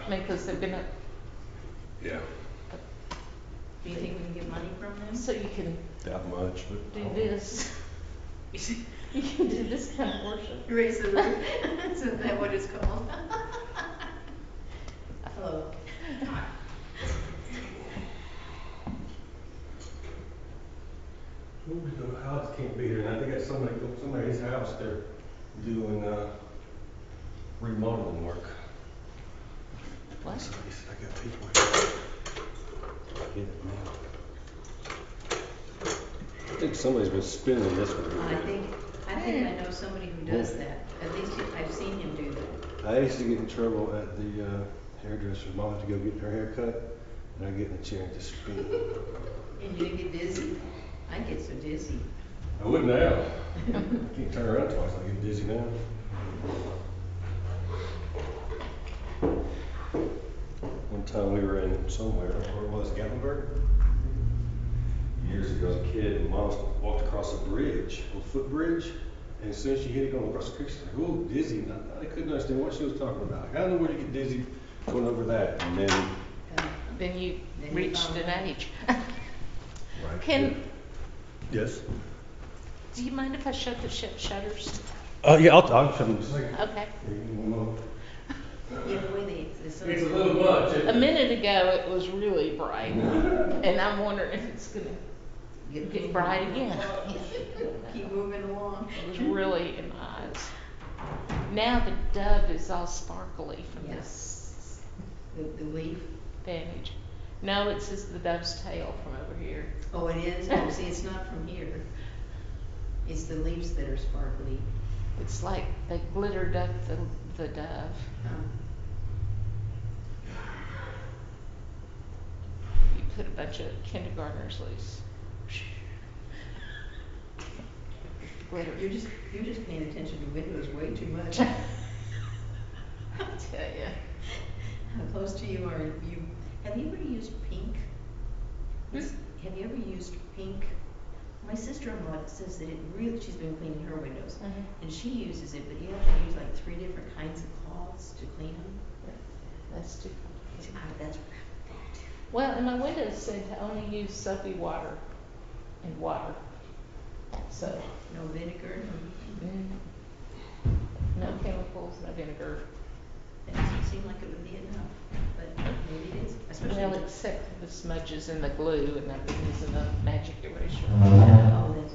I mean, because they're gonna, Yeah. Do you think we can get money from them? so you can That much, but. do this. You can do this kind of worship. Raise the roof, isn't that what it's called? Hello. The house can't be here, and I think at somebody's house, they're doing, remodeling work. What? So I got people here. Get it now. I think somebody's been spinning this one. I think I know somebody who does that. At least I've seen him do that. I used to get in trouble at the, hairdresser's. Mom had to go get her hair cut, and I'd get in the chair and just spin. And you get dizzy? I get so dizzy. I wouldn't now. I can't turn around twice, I get dizzy now. One time we were in somewhere, where it was, Gatlinburg? Years ago, as a kid, and Mom walked across a bridge, a footbridge, and as soon as she hit it going across the creek, she's like, "Ooh, dizzy." And I couldn't understand what she was talking about. I don't know where you get dizzy going over that. And then. Then you reached an age. Right. Can, Yes? do you mind if I shut the shutters? Yeah, I'll shut them in a second. Okay. Yeah, the way the sun's. It's a little much. A minute ago, it was really bright, and I'm wondering if it's gonna get bright again. Keep moving along. It was really in my eyes. Now the dove is all sparkly from this The leaf? vantage. No, it says the dove's tail from over here. Oh, it is? Oh, see, it's not from here. It's the leaves that are sparkly. It's like they glittered up the dove. You put a bunch of kindergartners loose. Glitter. You're just paying attention to windows way too much. I tell ya. How close to you are you? Have you ever used pink? Hmm? Have you ever used pink? My sister-in-law says that it really, she's been cleaning her windows, and she uses it, but you have to use like 3 different kinds of cloths to clean them. That's too complicated. That's Well, and my windows said to only use soapy water and water. So. no vinegar, No chemicals, no vinegar. that doesn't seem like it would be enough, but maybe it is. Especially Well, except for the smudges and the glue, and I've been using a magic eraser. oh, that's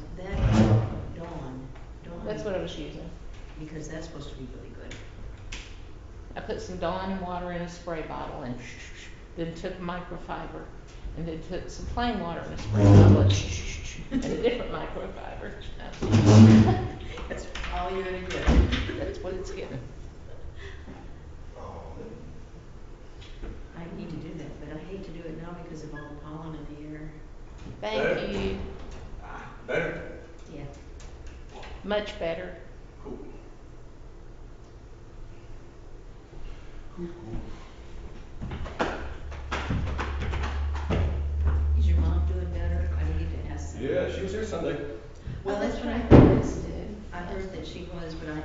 Dawn. That's what I was using. Because that's supposed to be really good. I put some Dawn water in a spray bottle and then took microfiber and then took some plain water in a spray bottle and a different microfiber. That's all you're gonna get. That's what it's getting. I need to do that, but I hate to do it now because of all the pollen in the air. Thank you. Better? Yeah. Much better. Cool. Is your mom doing better? I need to ask that. Yeah, she was here Sunday. Well, that's what I heard. I heard that she was, but I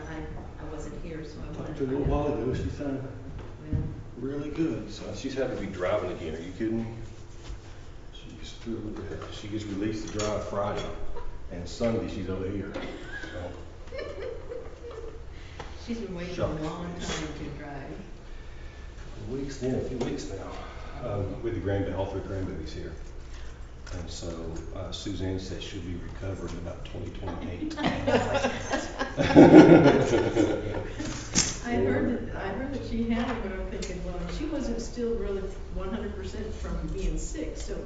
wasn't here, so I wanted Talked to to her a find little out. while ago, she sounded Well, really good. So she's happy to be driving again, are you kidding me? She gets released to drive Friday, and Sunday she's over here. So. she's been waiting a long time to drive. A few weeks now, with all 3 grandbabies here. And so Suzanne said she'll be recovered in about 2028. I heard that she had it, but I'm thinking, well, she wasn't still really 100% from being sick. So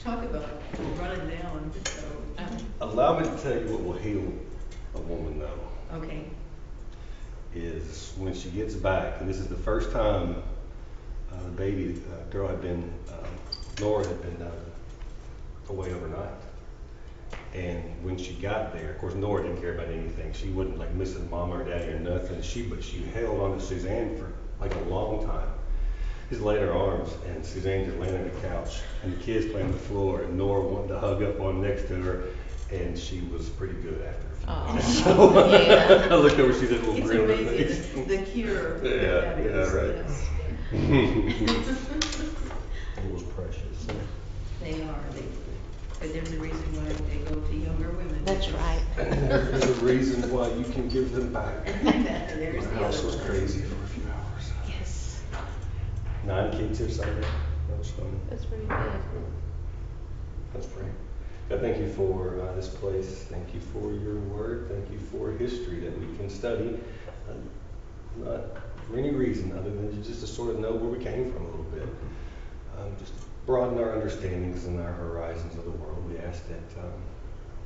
talk about running down. So, Allow me to tell you what will heal a woman, though. okay. Is when she gets back, and this is the first time the baby girl had been, Nora had been away overnight. And when she got there, of course, Nora didn't care about anything. She wasn't like missing mom or daddy or nothing. But she held on to Suzanne for like a long time. Just laying in her arms, and Suzanne just laying on the couch, and the kids playing on the floor, and Nora wanted to hug up on next to her, and she was pretty good after a few minutes. So yeah. I looked over, she did a little It's grin on her amazing face. the cure. Yeah, right. Yes. It was precious. They are, but there's a reason why they go to younger women. That's right. There's a reason why you can give them back. There's My the house other was one. crazy for a few hours. Yes, 9 kids here Sunday. That was fun. that's pretty good. Let's pray. God, thank you for this place. Thank you for your word. Thank you for history that we can study. Not for any reason other than just to sort of know where we came from a little bit. Just broaden our understandings and our horizons of the world. We ask that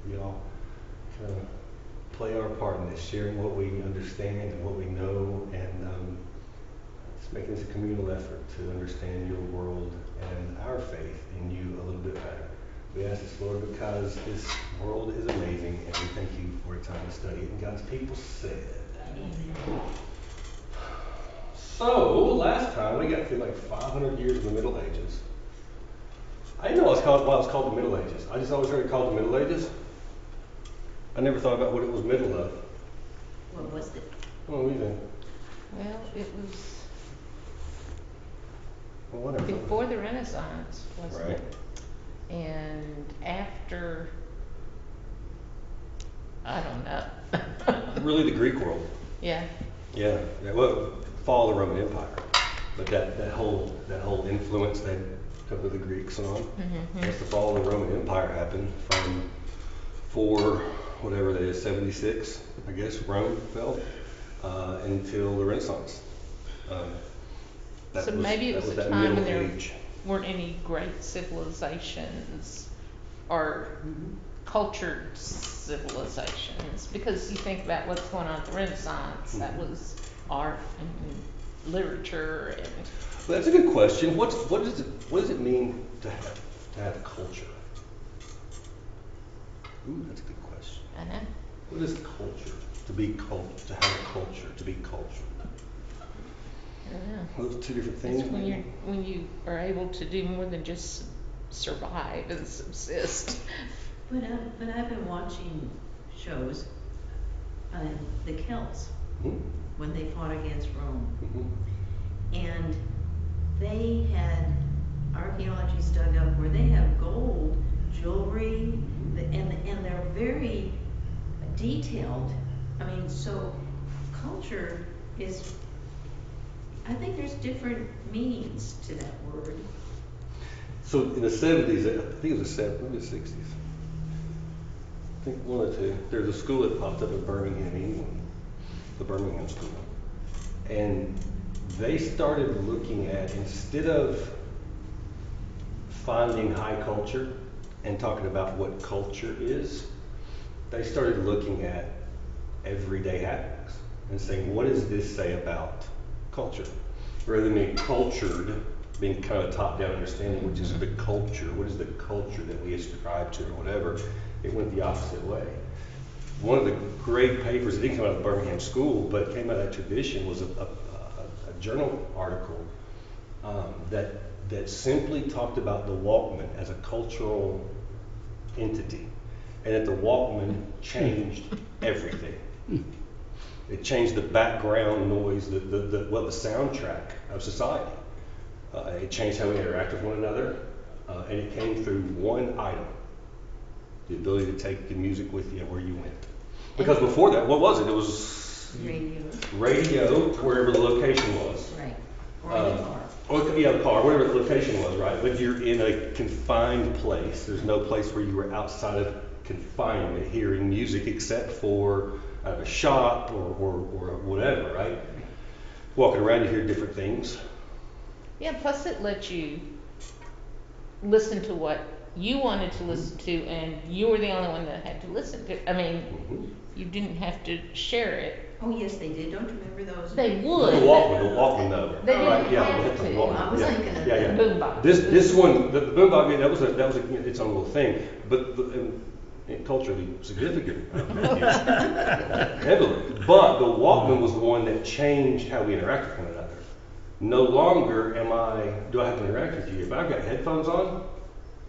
we all kind of play our part in this, sharing what we understand and what we know, and just making this a communal effort to understand your world and our faith in you a little bit better. We ask this, Lord, because this world is amazing, and we thank you for a time to study it. And God's people said. Amen. So, last time we got through like 500 years of the Middle Ages. I didn't know why it was called the Middle Ages. I just always heard it called the Middle Ages. I never thought about what it was middle of. What was it? Oh, we think. Well, it was Well, whatever. before the Renaissance, wasn't Right. it? And after, I don't know. Really the Greek world. Yeah, Yeah. Well, fall of the Roman Empire. But that whole influence that took with the Greeks and on. Mhm. Once the fall of the Roman Empire happened from 4, whatever that is, 76, I guess, Rome fell, until the Renaissance. so maybe it was a that time when Middle there Age. weren't any great civilizations or cultured civilizations, because you think about what's going on at the Renaissance, that was art and literature and Well, that's a good question. What does it mean to have culture? Ooh, that's a good question. I know. What is culture? To have a culture, to be cultured. I don't know. Are those two different things? It's when you are able to do more than just survive and subsist. But I've been watching shows on the Celts Hmm? when they fought against Rome. Mhm. And they had archaeology dug up where they have gold jewelry, and they're very detailed. I mean, so culture is, I think there's different meanings to that word. So in the 70s, I think it was maybe the 60s. I think one or two. There's a school that popped up in Birmingham, England, the Birmingham School. And they started looking at, instead of finding high culture and talking about what culture is, they started looking at everyday happenings and saying, what does this say about culture? Rather than being cultured, being kind of top-down understanding, which is the culture, what is the culture that we ascribe to or whatever, it went the opposite way. One of the great papers, it didn't come out of the Birmingham School, but it came out of that tradition, was a journal article that simply talked about the Walkman as a cultural entity, and that the Walkman changed everything. It changed the background noise, the soundtrack of society. It changed how we interact with one another, and it came through one item: the ability to take the music with you where you went. Because before that, what was it? It was radio wherever the location was. Right. Or in the car. Or yeah, the car, whatever the location was, right? But you're in a confined place. There's no place where you were outside of confinement hearing music except for at a shop or whatever, right? Walking around, you hear different things. Yeah, plus it lets you listen to what you wanted to listen to, and you were the only one that had to listen to. I mean, Mm-hmm. you didn't have to share it. Oh, yes, they did. Don't you remember those? They The would. Walkman, though. They didn't Right, yeah, have the to. Walkman, I was yeah. thinking of Yeah, the yeah. boombox. This one, the boombox, that was its own little thing, but culturally significant, heavily. But the Walkman was the one that changed how we interact with one another. No longer do I have to interact with you. If I've got headphones on,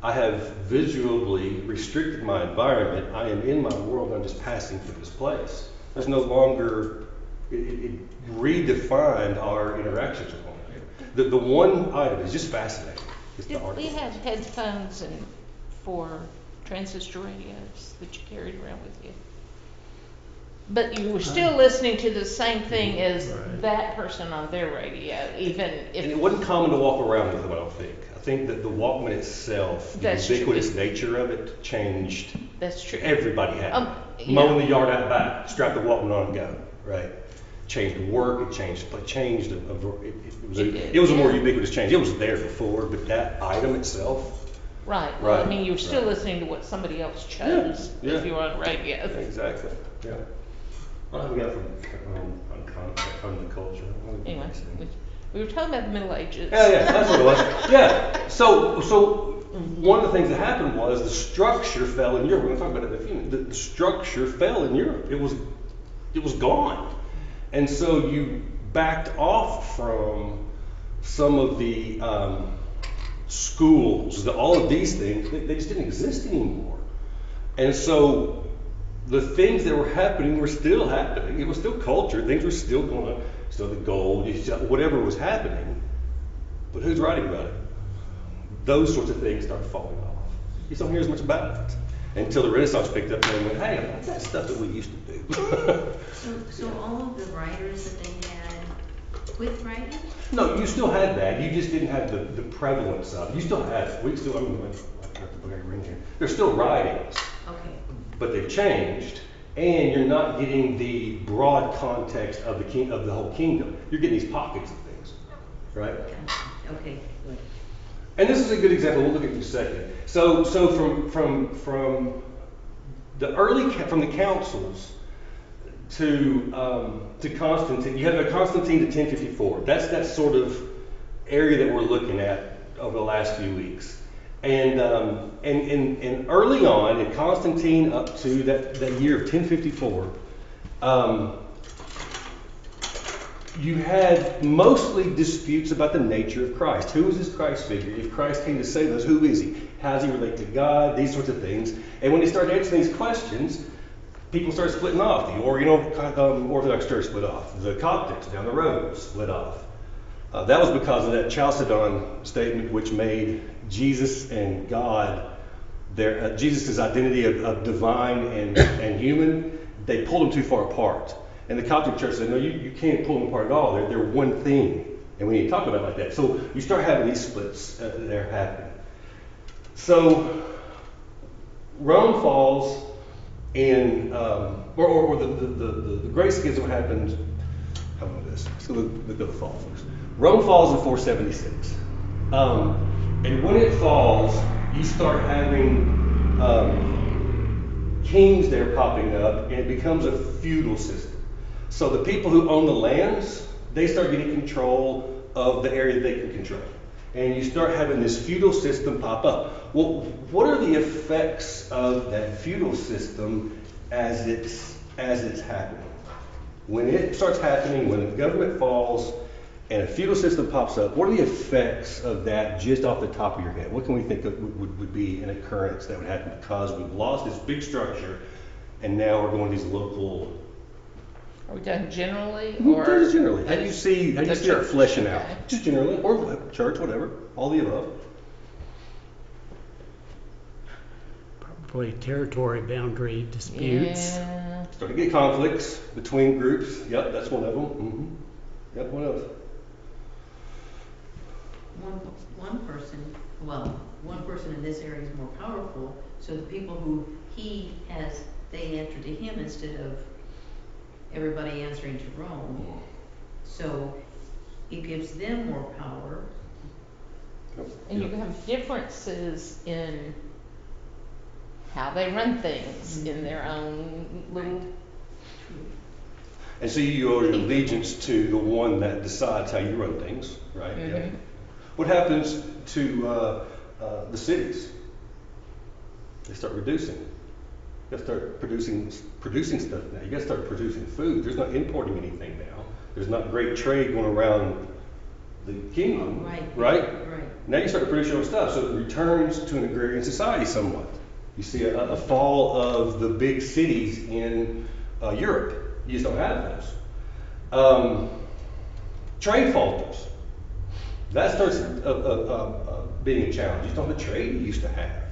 I have visually restricted my environment. I am in my world. I'm just passing through this place. There's no longer, it redefined our interactions with one another. the one item is just fascinating. It's the Did we article. have headphones and for transistor radios that you carried around with you? But you were still listening to the same thing as Right. that person on their radio, even if. And it wasn't common to walk around with them, I don't think. I think that the Walkman itself, the That's true. ubiquitous nature of it, changed. That's true. Everybody had it. Yeah. Mowing the yard out back, strap the Walkman on and go, right? Changed work, it changed, it It was a did, more yeah. ubiquitous change. It was there before, but that item itself, Right, well, I Right, mean, you were still right. listening to what somebody else chose Yeah, if yeah. you were on radio. exactly, yeah. Well, we got from the culture. Anyway, we were talking about the Middle Ages. Yeah, that's what it was. Yeah. So one of the things that happened was the structure fell in Europe. We're going to talk about it in a few minutes. The structure fell in Europe. It was gone, and so you backed off from some of the schools. All of these things they just didn't exist anymore, and so the things that were happening were still happening. It was still culture. Things were still going on. Still the gold, whatever was happening. But who's writing about it? Those sorts of things started falling off. You don't hear as much about it until the Renaissance picked up and they went, hey, that's that stuff that we used to do. So all of the writers that they had quit writing? No, you still had that. You just didn't have the prevalence of it. You still had it. I got the big ring here. There's still writings. Okay, But they've changed, and you're not getting the broad context of the whole kingdom. You're getting these pockets of things, right? okay, good. And this is a good example. We'll look at it in a second. So from the councils to Constantine, you have a Constantine to 1054. That's that sort of area that we're looking at over the last few weeks. And early on, in Constantine up to that year of 1054, you had mostly disputes about the nature of Christ. Who is this Christ figure? If Christ came to save us, who is he? How does he relate to God? These sorts of things. And when they started answering these questions, people started splitting off. The Orthodox Church split off. The Coptics down the road split off. That was because of that Chalcedon statement, which made Jesus and God, Jesus' identity of divine and human, they pulled them too far apart. And the Coptic Church said, no, you can't pull them apart at all. They're one thing. And we need to talk about it like that. So you start having these splits that are happening. So Rome falls in, or the Great Schism happens, how about this? Let's go to the fall first. Rome falls in 476. And when it falls, you start having kings there popping up, and it becomes a feudal system. So the people who own the lands, they start getting control of the area they can control. And you start having this feudal system pop up. Well, what are the effects of that feudal system as it's happening? When it starts happening, when the government falls and a feudal system pops up, what are the effects of that just off the top of your head? What can we think of would be an occurrence that would happen because we've lost this big structure and now we're going to these local. Are we talking generally, Or or? just generally, how do you see the it church? fleshing out? Okay. Just generally, or church, whatever, all the above. Probably territory boundary disputes. Yeah, Start to get conflicts between groups. Yep, that's one of them. Yep, what else? One person in this area is more powerful, so the people who they answer to him instead of everybody answering to Rome. So it gives them more power. and you have differences in how they run things in their own little. And so you owe your allegiance to the one that decides how you run things, right? Mhm. Yep. What happens to the cities? They start reducing. You got to start producing stuff now. You got to start producing food. There's not importing anything now. There's not great trade going around the kingdom, right? Now you start to produce your own stuff, so it returns to an agrarian society somewhat. You see a fall of the big cities in Europe. You just don't have those. Trade falters. That starts being a challenge. You don't have the trade you used to have.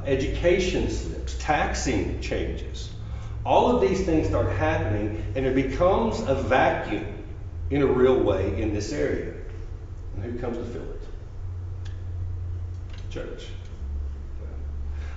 Education slips, taxing changes. All of these things start happening, and there becomes a vacuum in a real way in this area. And who comes to fill it? Church.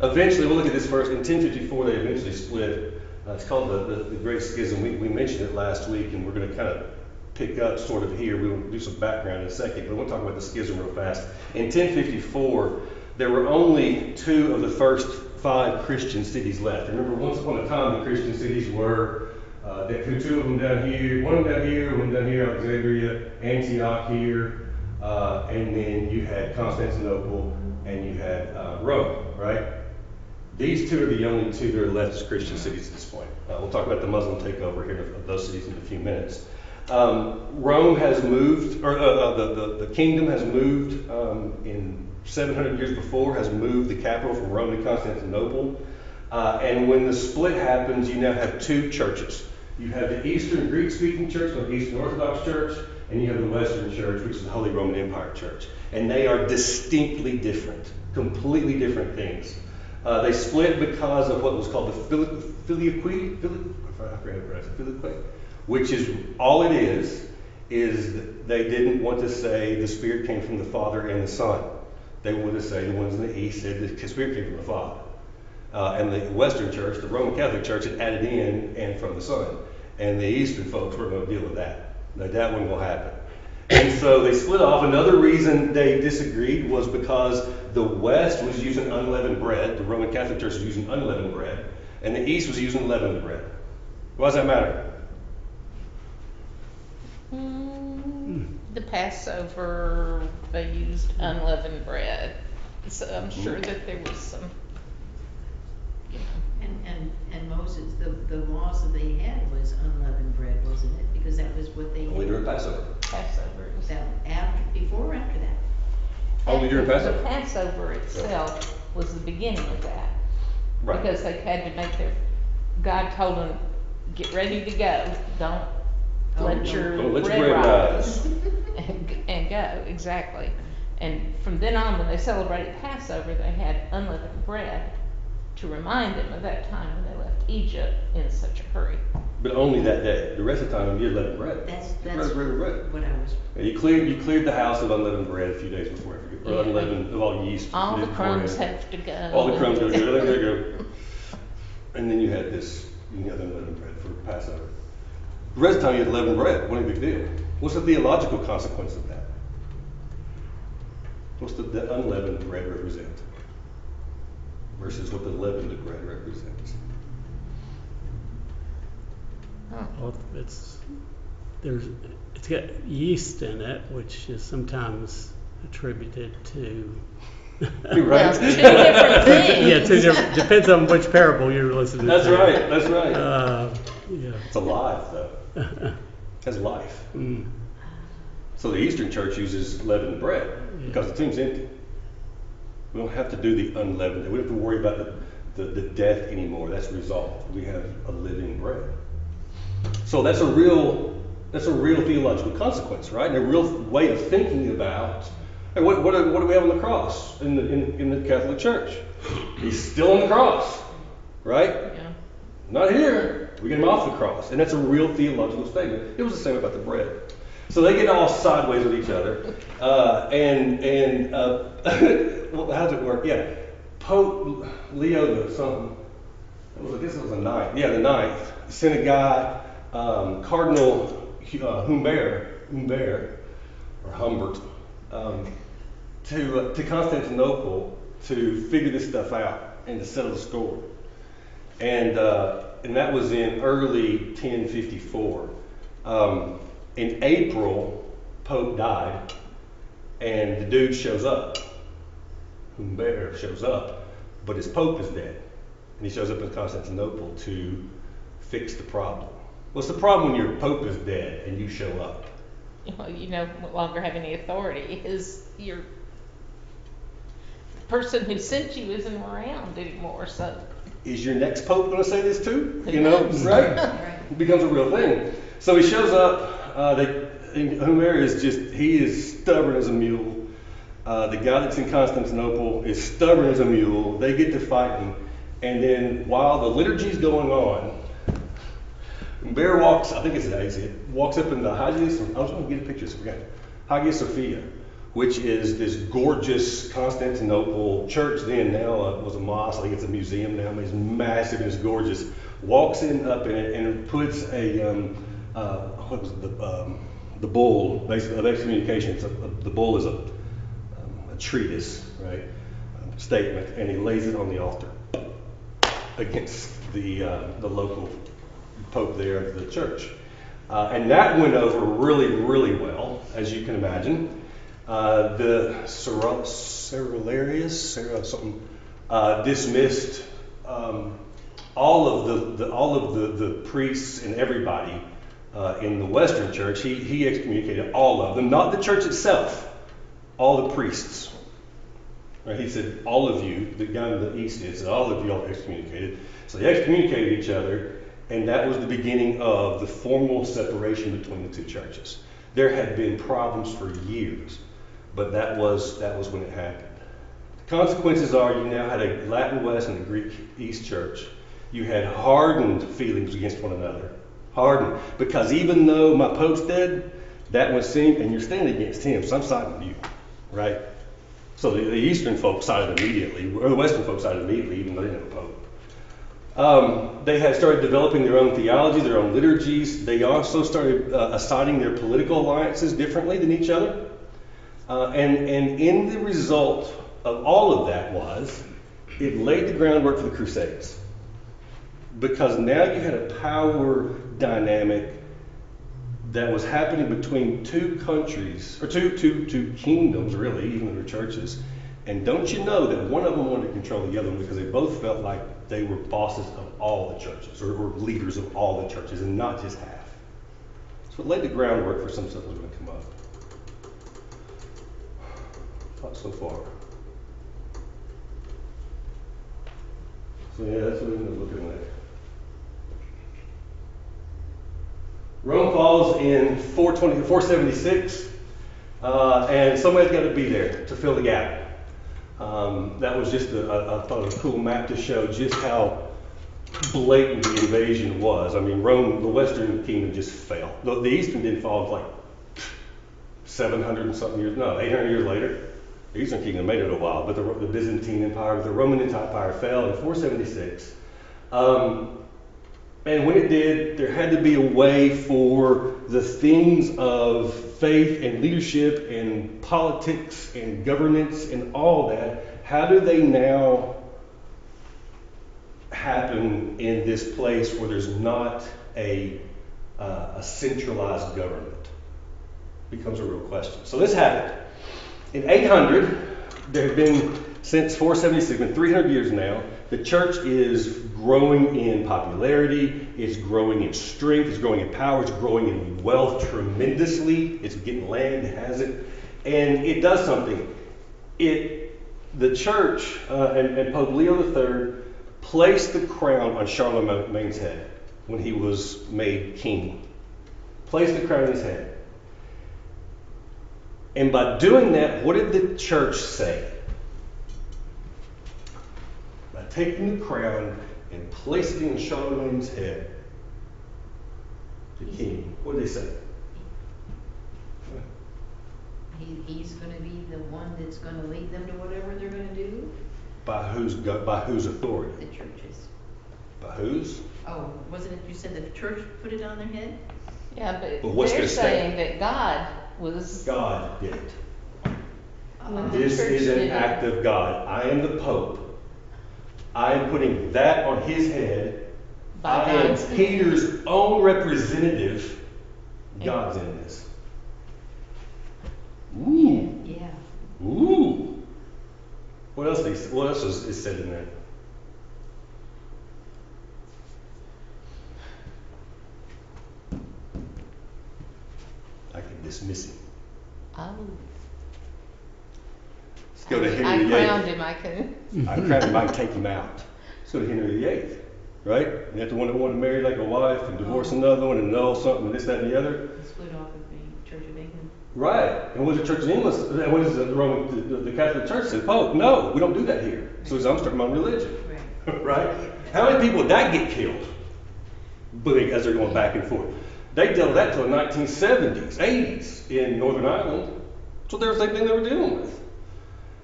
Eventually, we'll look at this first. In 1054, they eventually split. It's called the Great Schism. We mentioned it last week, and we're going to kind of pick up sort of here. We will do some background in a second, but we'll talk about the schism real fast. In 1054, there were only 2 of the first 5 Christian cities left. Remember, once upon a time, the Christian cities were, there were 2 of them down here, one down here, one down here, Alexandria, Antioch here, and then you had Constantinople, and you had Rome, right? These 2 are the only 2 that are left as Christian cities at this point. We'll talk about the Muslim takeover here of those cities in a few minutes. Rome has moved, or the kingdom has moved in 700 years before, has moved the capital from Rome to Constantinople. And when the split happens, you now have 2 churches. You have the Eastern Greek-speaking church, the Eastern Orthodox Church, and you have the Western Church, which is the Holy Roman Empire Church. And they are distinctly different, completely different things. They split because of what was called the Filioque, which is all it is they didn't want to say the Spirit came from the Father and the Son. They wanted to say, the ones in the East said the Spirit came from the Father. And the Western Church, the Roman Catholic Church, had added in and from the Son. And the Eastern folks were going to deal with that. That one will happen. And so they split off. Another reason they disagreed was because the West was using unleavened bread. The Roman Catholic Church was using unleavened bread. And the East was using leavened bread. Why does that matter? The Passover, they used unleavened bread. So I'm sure that there was some, you know. And Moses, the laws that they had was unleavened bread, wasn't it? Because that was what they Only during Passover. Passover. Was that before or after that? Only during Passover. The Passover itself was the beginning of that. Right. Because they had to make God told them, get ready to go. Don't let your bread rise. and go, exactly. And from then on, when they celebrated Passover, they had unleavened bread to remind them of that time when they left Egypt in such a hurry. But only that day. The rest of the time, you had leavened bread. That's bread. what I was. Yeah, you cleared the house of unleavened bread a few days before, or unleavened of all yeast. All the crumbs have to go. All the crumbs have to go. There you go. And then you had unleavened bread for Passover. The rest of the time, you had leavened bread. What a big deal. What's the theological consequence of that? What's the unleavened bread represent versus what the leavened bread represents? Well, it's got yeast in it, which is sometimes attributed to. Right. Well, 2 different things. Yeah, 2 different. Depends on which parable you're listening That's to. right. That's right. Yeah. It's alive, though. Has life. Mm. So the Eastern Church uses leavened bread because the tomb's empty. We don't have to do the unleavened. We don't have to worry about the death anymore. That's resolved. We have a living bread. So that's a real theological consequence, right? And a real way of thinking about, hey, what do we have on the cross in the Catholic Church? He's still on the cross, right? Yeah. Not here. We get him off the cross. And that's a real theological statement. It was the same about the bread. So they get all sideways with each other. Well, how does it work? Yeah. Pope Leo the something, I guess it was the ninth. Yeah, the ninth. Sent a guy, Cardinal Humbert, or Humbert, to Constantinople to figure this stuff out and to settle the score. And that was in early 1054. In April, Pope died, and the dude shows up. Humbert shows up, but his Pope is dead. And he shows up in Constantinople to fix the problem. What's the problem when your Pope is dead and you show up? Well, you no longer have any authority. Your person who sent you isn't around anymore, so. Is your next Pope going to say this too? Who You know, knows? right? It becomes a real thing. So he shows up. Homer is he is stubborn as a mule. The guy that's in Constantinople is stubborn as a mule. They get to fighting. And then while the liturgy's going on, Bear walks, I think it's Daisy, walks up in the Hagia Sophia. I was going to get a picture, so I forgot. Hagia Sophia, which is this gorgeous Constantinople church then, now was a mosque. I think it's a museum now. It's massive and it's gorgeous. Walks up in it and puts what was it, the bull, basically, of excommunication. The bull is a treatise, right, statement, and he lays it on the altar against the local pope there of the church. And that went over really, really well, as you can imagine. The Cerularius, dismissed all of the priests and everybody in the Western church. He excommunicated all of them, not the church itself, all the priests. Right? He said, all of you, the guy in the East did, said, all of you are excommunicated. So they excommunicated each other, and that was the beginning of the formal separation between the two churches. There had been problems for years, but that was when it happened. The consequences are you now had a Latin West and a Greek East church. You had hardened feelings against one another. Hardened. Because even though my pope's dead, that one's seen, and you're standing against him, so I'm siding with you, right? So the Eastern folks sided immediately, or the Western folks sided immediately, even though they didn't have a pope. They had started developing their own theology, their own liturgies. They also started assigning their political alliances differently than each other. And in the result of all of that was, it laid the groundwork for the Crusades. Because now you had a power dynamic that was happening between two countries, or two kingdoms, really, even though they're churches. And don't you know that one of them wanted to control the other one because they both felt like they were bosses of all the churches, or were leaders of all the churches, and not just half. So it laid the groundwork for some stuff that was going to come up. Thoughts so far? So yeah, that's what we ended up looking at. Rome falls in 476, and somebody's got to be there to fill the gap. That was just I thought a cool map to show just how blatant the invasion was. I mean, Rome, the Western kingdom just fell. The Eastern didn't fall until like 700 and something years, no, 800 years later. The Eastern kingdom made it a while, but the Byzantine Empire, the Roman Empire fell in 476. And when it did, there had to be a way for the things of faith and leadership and politics and governance and all that, how do they now happen in this place where there's not a centralized government? Becomes a real question. So this happened. In 800, there have been, since 476, been 300 years now, the church is growing in popularity, it's growing in strength, it's growing in power, it's growing in wealth tremendously. It's getting land, it has it. And it does something. The church and Pope Leo III placed the crown on Charlemagne's head when he was made king. Placed the crown on his head. And by doing that, what did the church say? By taking the crown and placing it on Charlemagne's head, the king, what did they say? He's going to be the one that's going to lead them to whatever they're going to do? By whose authority? The churches. By whose? Oh, wasn't it you said the church put it on their head? Yeah, but Well, what's they're their saying statement? that God was. God did it. When the This church is an did it. act of God. I am the Pope. I am putting that on his head. By I am God's Peter's own representative. God's in this. Ooh. Yeah. Ooh. What else is said in that? I can dismiss him. Oh. Let's go to I Henry VIII. crowned him, I can. I crowned him, I can take him out. Let's go to Henry VIII. Right? And that's the one that wanted to marry like a wife and divorce another one and annul something and this, that, and the other. Split off of being church. Church of England. Right. And what does the Church of England, what does the Roman, the Catholic Church say? Pope, no, we don't do that here. So I'm starting my own religion. Right. Right? How many people would that get killed? As they're going back and forth. They dealt with that till the 1970s, 80s in Northern Ireland. So they were the same thing they were dealing with.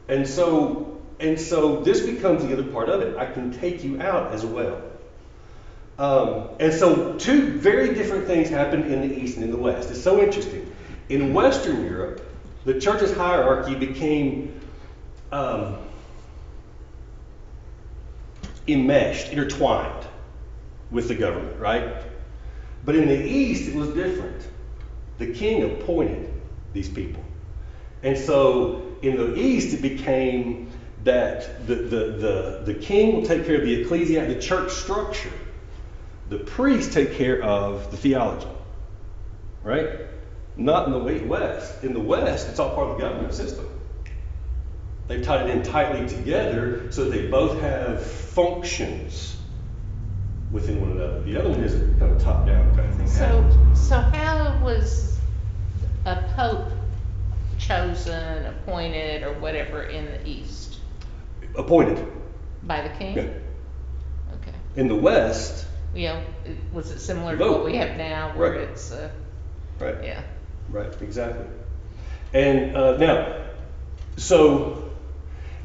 And so this becomes the other part of it. I can take you out as well. And so two very different things happened in the East and in the West. It's so interesting. In Western Europe, the church's hierarchy became enmeshed, intertwined with the government, right? But in the East, it was different. The king appointed these people. And so in the East, it became that the king will take care of the ecclesia, the church structure. The priests take care of the theology, right? Not in the West. In the West, it's all part of the government system. They've tied it in tightly together so that they both have functions within one another. The other one is kind of top-down kind of thing. So how was a pope chosen, appointed, or whatever in the East? Appointed. By the king? Yeah. Okay. In the West. Was it similar to Vote. what we have now, where Right. it's, Right. yeah. Right, exactly. And now,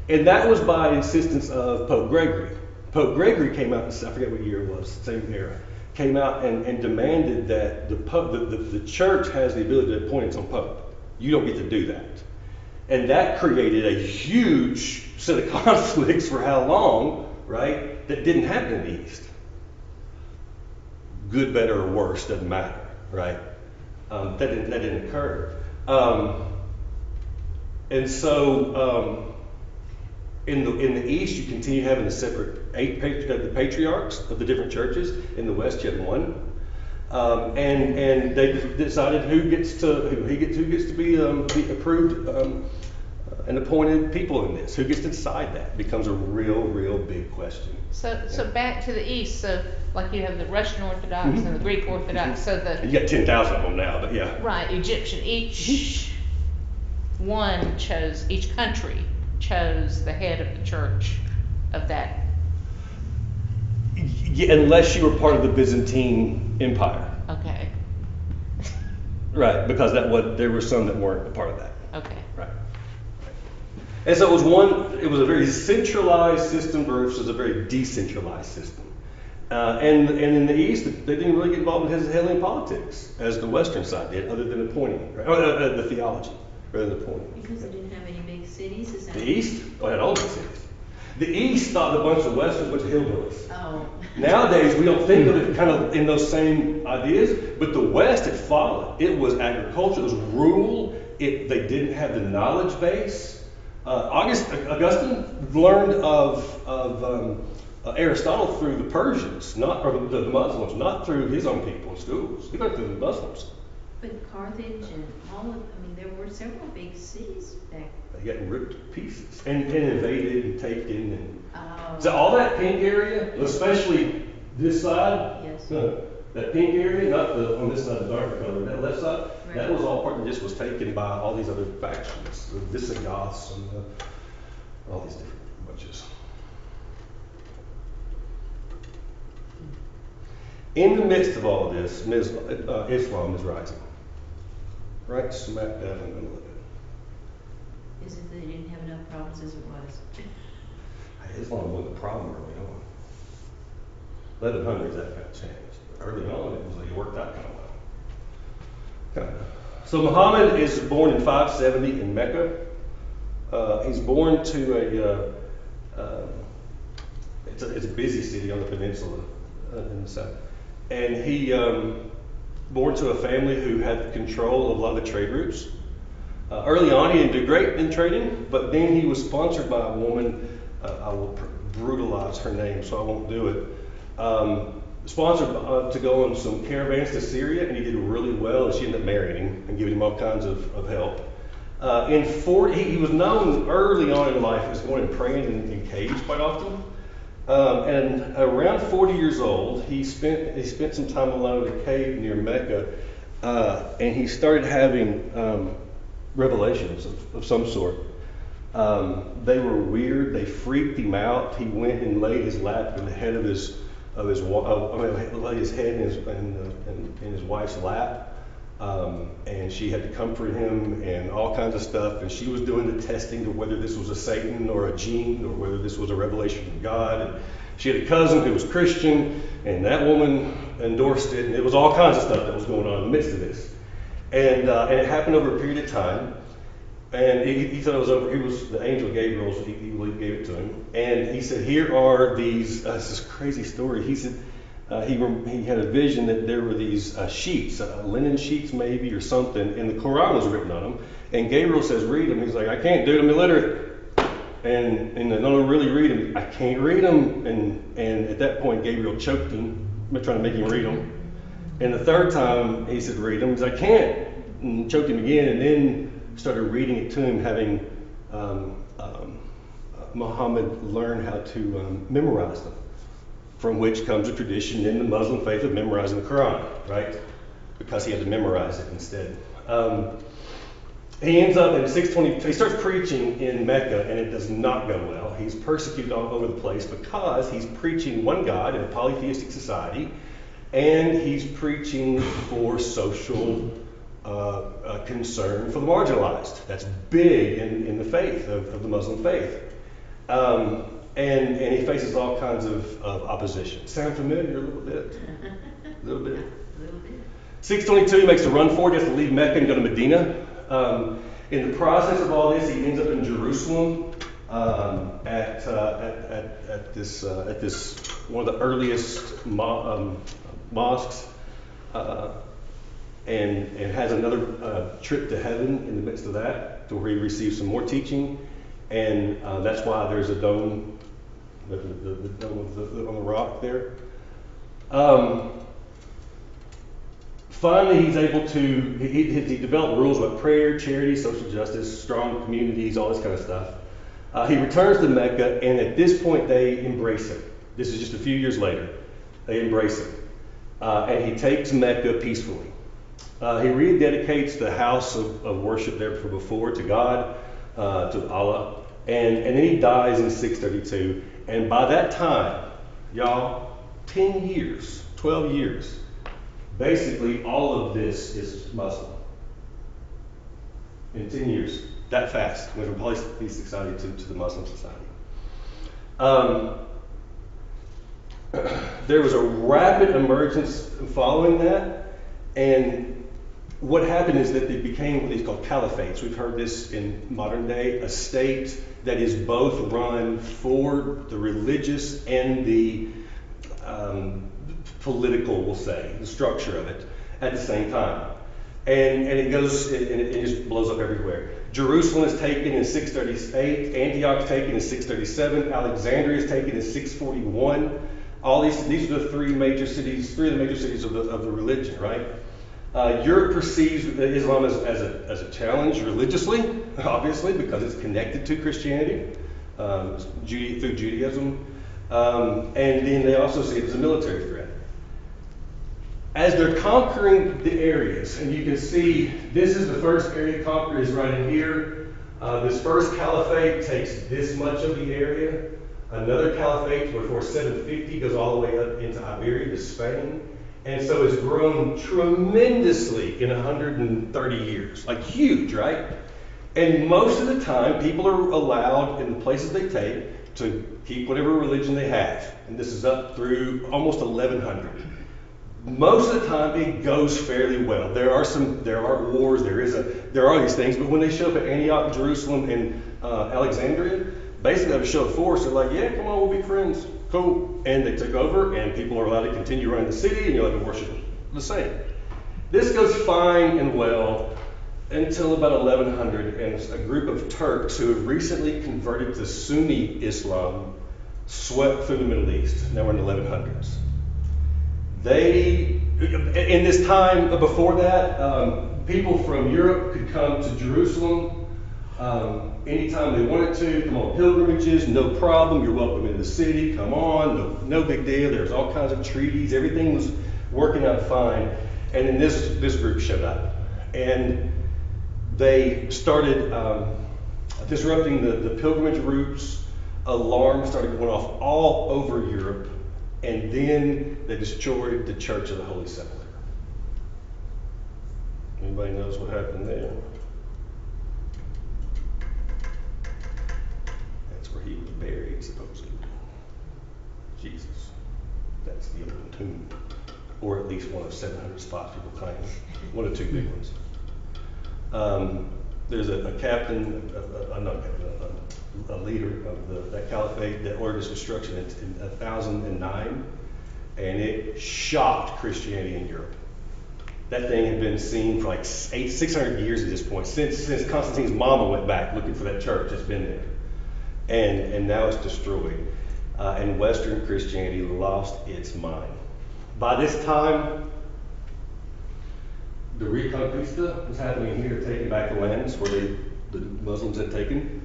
and that was by insistence of Pope Gregory. Pope Gregory came out, I forget what year it was, same era, came out and demanded that the church has the ability to appoint its own pope. You don't get to do that. And that created a huge set of conflicts for how long, right, that didn't happen in the East. Good, better, or worse, doesn't matter, right? That didn't occur. And so in the East, you continue having the separate the patriarchs of the different churches. In the West, you had one. And they decided who gets to be approved and appointed people in this. Who gets to decide that becomes a real big question. So back to the East, so like you have the Russian Orthodox and the Greek Orthodox, so And you got 10,000 of them now, but yeah. right, Egyptian, each country chose the head of the church of that. Yeah, unless you were part of the Byzantine Empire. Okay. Right, because there were some that weren't a part of that. Okay. Right. And so it was a very centralized system versus a very decentralized system. And in the East, they didn't really get involved in Hellenic politics as the Western side did, other than appointing, right? The theology, rather than appointing. Because they didn't have any big cities, is that? The East had all the cities. The East thought a bunch of West was a bunch of hillbillies. Oh. Nowadays, we don't think of it kind of in those same ideas, but the West had followed. It was agriculture, it was rural. They didn't have the knowledge base. Augustine learned of Aristotle through the Persians, or the Muslims, not through his own people in schools. He learned through the Muslims. But Carthage and there were several big cities back. They got ripped to pieces and invaded and taken. And Oh. so all that pink area, especially this side, Yes. that pink area, not on this side, the darker color, that left side, Right. that was all part that just was taken by all these other factions, the Visigoths and all these different bunches. In the midst of all of this, Islam is rising. Right smack dab in the middle of it. Is it that they didn't have enough problems as it was? Islam wasn't the problem early on. 1100s, that got changed. Early on, it worked out kind of well. So Muhammad is born in 570 in Mecca. He's born to it's a busy city on the peninsula in the south. And he born to a family who had control of a lot of the trade routes. Early on, he didn't do great in trading, but then he was sponsored by a woman. I will brutalize her name, so I won't do it. Sponsored to go on some caravans to Syria, and he did really well. And she ended up marrying him and giving him all kinds of help. He was known early on in life as going and praying in caves quite often. And around 40 years old, he spent some time alone in a cave near Mecca, and he started having revelations of some sort. They were weird. They freaked him out. He went and laid his lap in the head of his laid his head in his wife's lap. And she had to comfort him and all kinds of stuff. And she was doing the testing to whether this was a Satan or a gene or whether this was a revelation from God. And she had a cousin who was Christian, and that woman endorsed it. And it was all kinds of stuff that was going on in the midst of this. And it happened over a period of time. And he thought it was over. The angel Gabriel, he gave it to him. And he said, here are these, this crazy story. He said, he had a vision that there were these sheets, linen sheets maybe or something, and the Quran was written on them. And Gabriel says, read them. He's like, I can't do it, I'm illiterate. And I don't really read them. I can't read them. And at that point, Gabriel choked him, trying to make him read them. And the third time, he said, read them. He's like, I can't. And choked him again, and then started reading it to him, having Muhammad learn how to memorize them. From which comes a tradition in the Muslim faith of memorizing the Quran, right? Because he had to memorize it instead. He ends up in 620, he starts preaching in Mecca, and it does not go well. He's persecuted all over the place because he's preaching one God in a polytheistic society, and he's preaching for social concern for the marginalized. That's big in the faith, of the Muslim faith. And he faces all kinds of opposition. Sound familiar a little bit? A little bit. 622, he makes a run for it. He has to leave Mecca and go to Medina. In the process of all this, he ends up in Jerusalem at this one of the earliest mosques, and has another trip to heaven in the midst of that, to where he receives some more teaching. And that's why there's a dome, the dome on the rock there. Finally, he's able to, he developed rules about prayer, charity, social justice, strong communities, all this kind of stuff. He returns to Mecca, and at this point, they embrace him. This is just a few years later. They embrace him. And he takes Mecca peacefully. He rededicates the house of worship there from before to God, to Allah. And then he dies in 632. And by that time, y'all, 10 years, 12 years, basically all of this is Muslim. In 10 years, that fast, went from polytheistic society to the Muslim society. There was a rapid emergence following that, and what happened is that they became what is called caliphates. We've heard this in modern day, a state that is both run for the religious and the political, we'll say, the structure of it at the same time. And it goes, and it just blows up everywhere. Jerusalem is taken in 638, Antioch is taken in 637, Alexandria is taken in 641. All these are the three of the major cities of the religion, right? Europe perceives Islam as a challenge religiously, obviously, because it's connected to Christianity through Judaism. And then they also see it as a military threat. As they're conquering the areas, and you can see this is the first area conquered is right in here. This first caliphate takes this much of the area. Another caliphate before 750 goes all the way up into Iberia to Spain. And so it's grown tremendously in 130 years, like huge, right? And most of the time, people are allowed in the places they take to keep whatever religion they have. And this is up through almost 1100. Most of the time, it goes fairly well. There are wars, there are these things, but when they show up at Antioch, Jerusalem, and Alexandria, basically they have a show of force. They're like, yeah, come on, we'll be friends. Cool. And they took over, and people are allowed to continue running the city, and you're allowed to worship the same. This goes fine and well until about 1100, and a group of Turks who have recently converted to Sunni Islam swept through the Middle East. Now we're in the 1100s. In this time before that, people from Europe could come to Jerusalem anytime they wanted to, come on pilgrimages, no problem. You're welcome in the city, come on, no big deal. There's all kinds of treaties. Everything was working out fine. And then this group showed up. And they started disrupting the pilgrimage routes. Alarms started going off all over Europe. And then they destroyed the Church of the Holy Sepulchre. Anybody knows what happened there? That's where he was buried, supposedly. Jesus. That's the open tomb. Or at least one of 700 spots people claim. One of two big ones. There's a captain, a leader of that caliphate that ordered its destruction in 1009, and it shocked Christianity in Europe. That thing had been seen for like 600 years at this point. Since Constantine's mama went back looking for that church, it's been there. And now it's destroyed. And Western Christianity lost its mind. By this time, the Reconquista was happening here, taking back the lands where the Muslims had taken.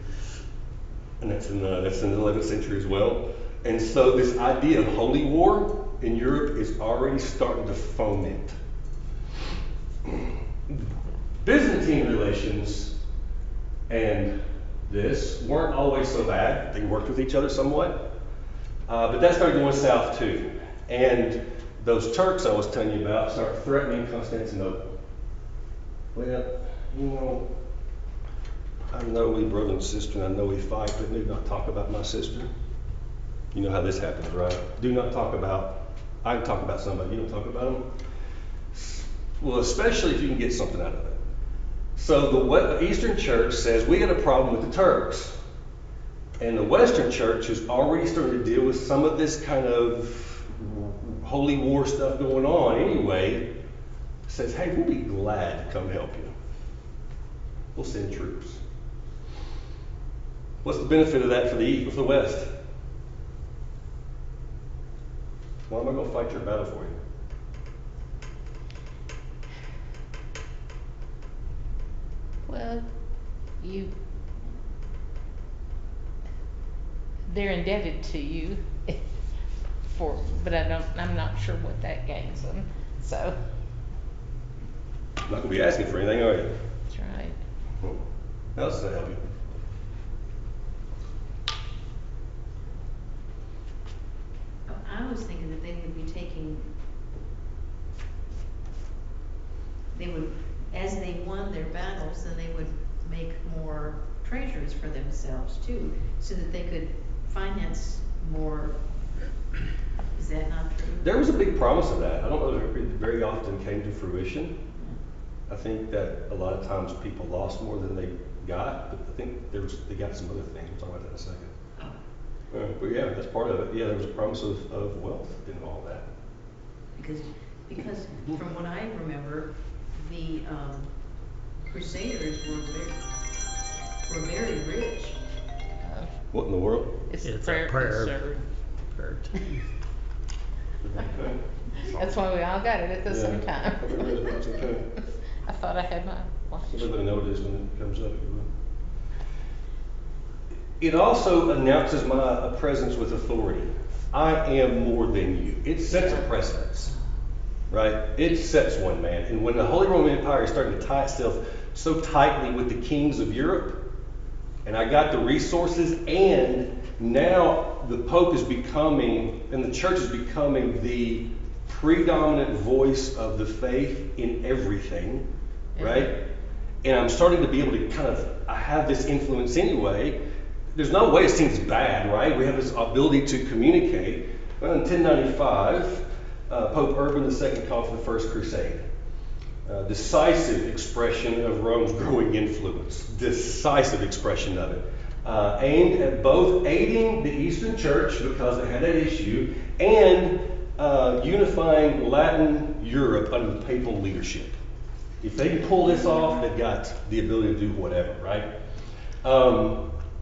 And that's in the 11th century as well. And so this idea of holy war in Europe is already starting to foment. Byzantine relations and this weren't always so bad. They worked with each other somewhat. But that started going south too. And those Turks I was telling you about started threatening Constantinople. Well, I know we brother and sister, and I know we fight, but do not talk about my sister. You know how this happens, right? Do not talk about, I can talk about somebody, you don't talk about them. Well, especially if you can get something out of it. So the Eastern Church says, we got a problem with the Turks. And the Western Church is already starting to deal with some of this kind of holy war stuff going on anyway. Says, hey, we'll be glad to come help you. We'll send troops. What's the benefit of that for the West? Why am I going to fight your battle for you? Well, they're indebted to you but I'm not sure what that gains them. So. I'm not going to be asking for anything, are you? That's right. Well, how else does that help you? I was thinking that they would be as they won their battles, then they would make more treasures for themselves too, so that they could finance more. Is that not true? There was a big promise of that. I don't know if it very often came to fruition. I think that a lot of times people lost more than they got, but I think they got some other things. We'll talk about that in a second. But yeah, that's part of it. Yeah, there was a promise of wealth in all that. Because from what I remember, the Crusaders were very rich. What in the world? It's a prayer team. Okay. That's why we all got it at the same time. That's okay. I thought I had my watch. Everybody know what it is when it comes up. It also announces my presence with authority. I am more than you. It sets a precedence, right? It sets one, man. And when the Holy Roman Empire started to tie itself so tightly with the kings of Europe, and I got the resources, and now the Pope is becoming, and the Church is becoming the predominant voice of the faith in everything, right? And I'm starting to be able to I have this influence anyway. There's no way it seems bad, right? We have this ability to communicate. Well, in 1095, Pope Urban II called for the First Crusade. Decisive expression of Rome's growing influence. Decisive expression of it. Aimed at both aiding the Eastern Church, because it had that issue, and unifying Latin Europe under the papal leadership. If they can pull this off, they've got the ability to do whatever, right?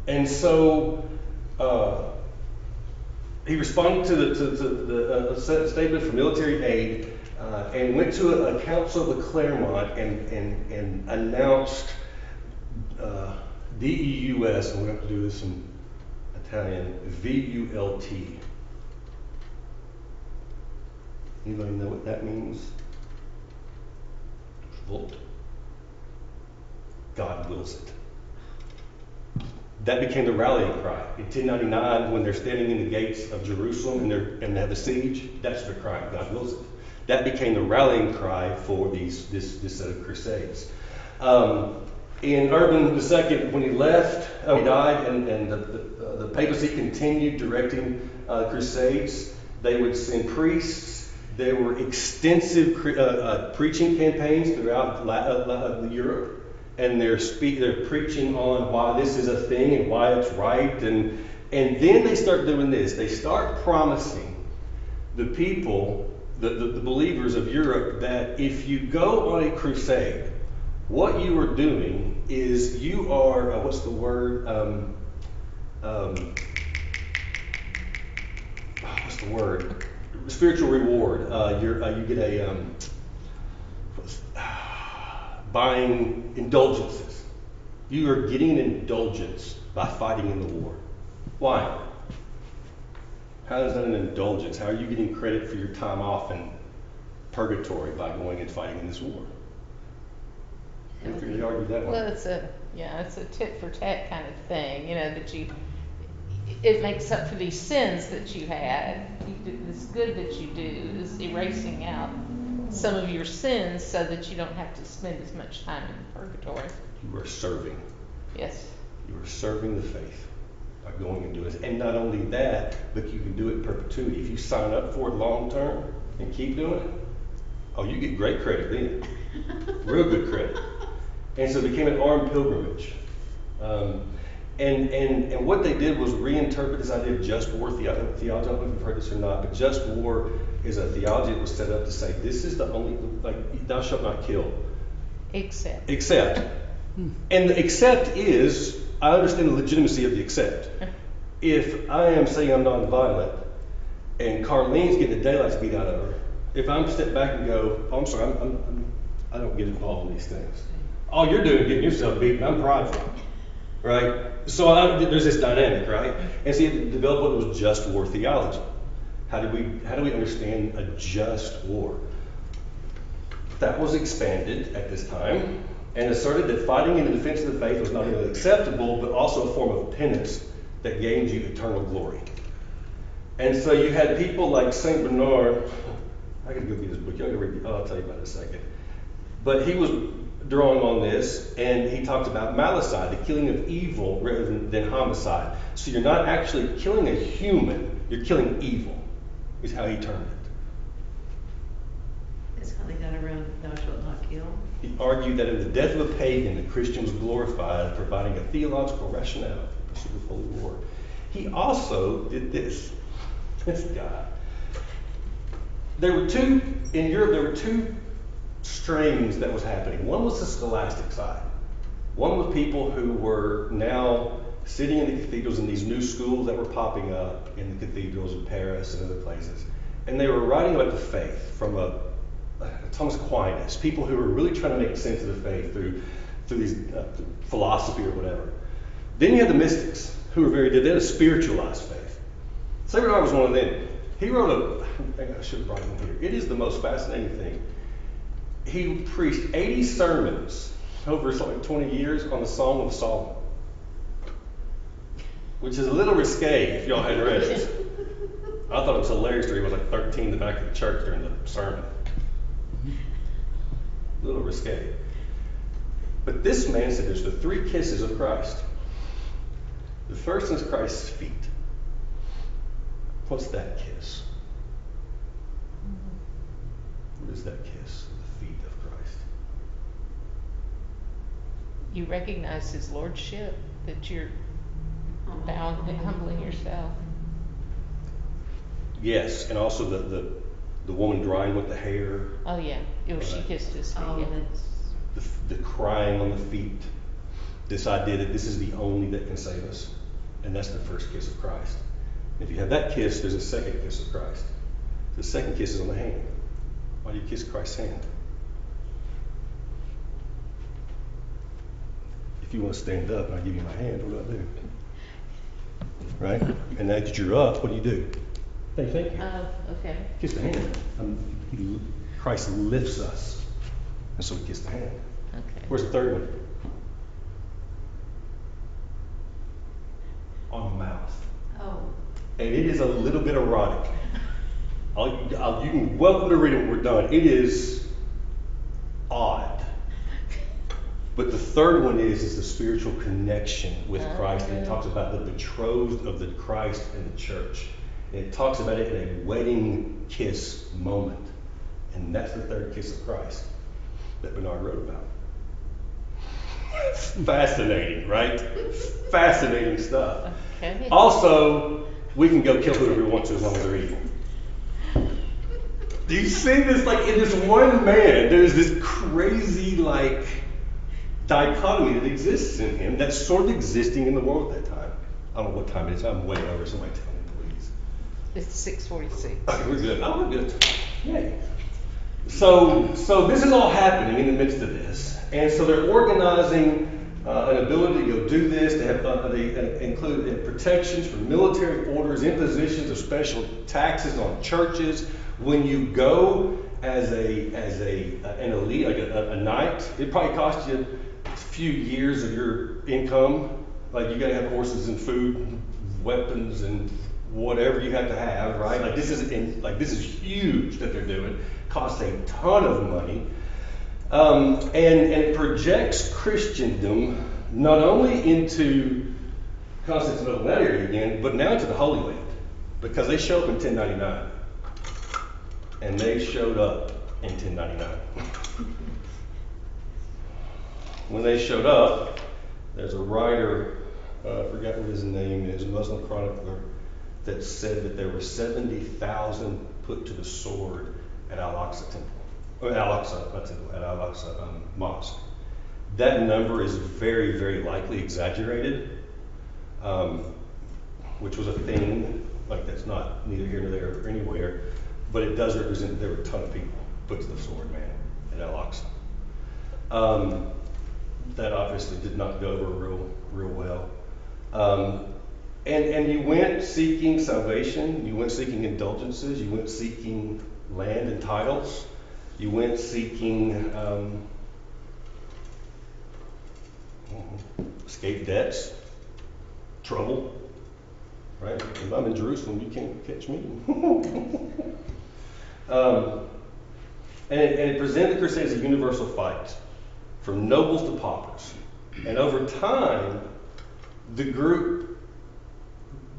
And so he responded to the statement for military aid and went to a council of Clermont and announced DEUS, and we're going to do this in Italian, VULT. Anybody know what that means? Won't. God wills it. That became the rallying cry. In 1099, when they're standing in the gates of Jerusalem and they have a siege, that's their cry. God wills it. That became the rallying cry for this set of crusades. In Urban II, when he left, he died, and the papacy continued directing crusades. They would send priests. There were extensive preaching campaigns throughout Europe. And they're preaching on why this is a thing and why it's right. And then they start doing this. They start promising the people, the believers of Europe, that if you go on a crusade, what you are doing is you are, what's the word? What's the word? Spiritual reward. You get a buying indulgences. You are getting an indulgence by fighting in the war. Why? How is that an indulgence? How are you getting credit for your time off in purgatory by going and fighting in this war? They argue that one. Well, it's a tit for tat kind of thing, that it makes up for these sins that you had. This good that you do is erasing out some of your sins so that you don't have to spend as much time in purgatory. You are serving. Yes. You are serving the faith by going and doing it. And not only that, but you can do it in perpetuity. If you sign up for it long term and keep doing it, oh, you get great credit then. Real good credit. And so it became an armed pilgrimage. And what they did was reinterpret this idea of just war theology. I don't know if you've heard this or not, but just war is a theology that was set up to say this is the only, like, thou shalt not kill. Except. And the except is, I understand the legitimacy of the except. If I am saying I'm non-violent and Carlene's getting the daylights beat out of her, if I'm to step back and go, oh, I'm sorry, I don't get involved in these things. All you're doing is getting yourself beaten. I'm prideful, right? So there's this dynamic, right? And so you develop what was just war theology. How do we understand a just war? That was expanded at this time and asserted that fighting in the defense of the faith was not only acceptable, but also a form of penance that gained you eternal glory. And so you had people like Saint Bernard. I gotta go get his book. Y'all gotta read it. I'll tell you about it in a second. But he was drawing on this, and he talked about malicide, the killing of evil rather than homicide. So you're not actually killing a human, you're killing evil, is how he termed it. That's how they got around thou shalt not kill. He argued that in the death of a pagan, the Christian was glorified, providing a theological rationale for the pursuit of holy war. He also did this. This guy. In Europe, there were two strains that was happening. One was the scholastic side. One was people who were now sitting in the cathedrals in these new schools that were popping up in the cathedrals in Paris and other places. And they were writing about the faith from Thomas Aquinas, people who were really trying to make sense of the faith through these philosophy or whatever. Then you had the mystics, who were they had a spiritualized faith. St. Bernard was one of them. He wrote I should have brought him here. It is the most fascinating thing. He preached 80 sermons over something like 20 years on the Song of Solomon, which is a little risque if y'all hadn't read it. I thought it was hilarious that he was like 13 in the back of the church during the sermon. A little risque. But this man said there's the three kisses of Christ. The first is Christ's feet. What's that kiss? What is that kiss? The feet of Christ. You recognize his lordship, that you're bowing and humbling yourself. Yes, and also the woman drying with the hair. Oh yeah, she kissed his feet. Oh, Yeah. that's, The crying on the feet. This idea that this is the only that can save us. And that's the first kiss of Christ. If you have that kiss, there's a second kiss of Christ. The second kiss is on the hand. Why do you kiss Christ's hand? If you want to stand up and I give you my hand, what do I do? Right? And now that you're up, what do? Thank you. Oh, okay. Kiss the hand. Christ lifts us. And so he kissed the hand. Okay. Where's the third one? On the mouth. Oh, And it is a little bit erotic. You can welcome to read it when we're done. It is odd. But the third one is the spiritual connection with Christ. And it talks about the betrothed of the Christ and the church. And it talks about it in a wedding kiss moment. And that's the third kiss of Christ that Bernard wrote about. Fascinating, right? Fascinating stuff. Okay. Also, we can go kill whoever we want to as long as they're evil. Do you see this? Like, in this one man, there's this crazy, like, dichotomy that exists in him that's sort of existing in the world at that time. I don't know what time it is. I'm way over. Somebody tell me, please. It's 6:46. Okay, we're good. Oh, we're good. Yay. So this is all happening in the midst of this. And so they're organizing an ability to go do this. They have they include protections for military orders, impositions of special taxes on churches. When you go as an elite, like a knight, it probably costs you a few years of your income. Like, you got to have horses and food, weapons, and whatever you have to have, right? Like, this is huge that they're doing. Costs a ton of money. And it projects Christendom not only into Constantinople, that area again, but now into the Holy Land, because they show up in 1099, and they showed up in 1099. When they showed up, there's a writer, I forgot what his name is, a Muslim chronicler, that said that there were 70,000 put to the sword at Al-Aqsa Temple. Or Al-Aqsa, not temple, at Al-Aqsa Mosque. That number is very, very likely exaggerated, which was a thing, like, that's not neither here nor there or anywhere, but it does represent there were a ton of people put to the sword, man, at Al-Aqsa. That obviously did not go over real well. And you went seeking salvation, you went seeking indulgences, you went seeking land and titles. You went seeking escape debts, trouble, right? If I'm in Jerusalem, you can't catch me. And it presented the Crusades as a universal fight, from nobles to paupers. And over time, the group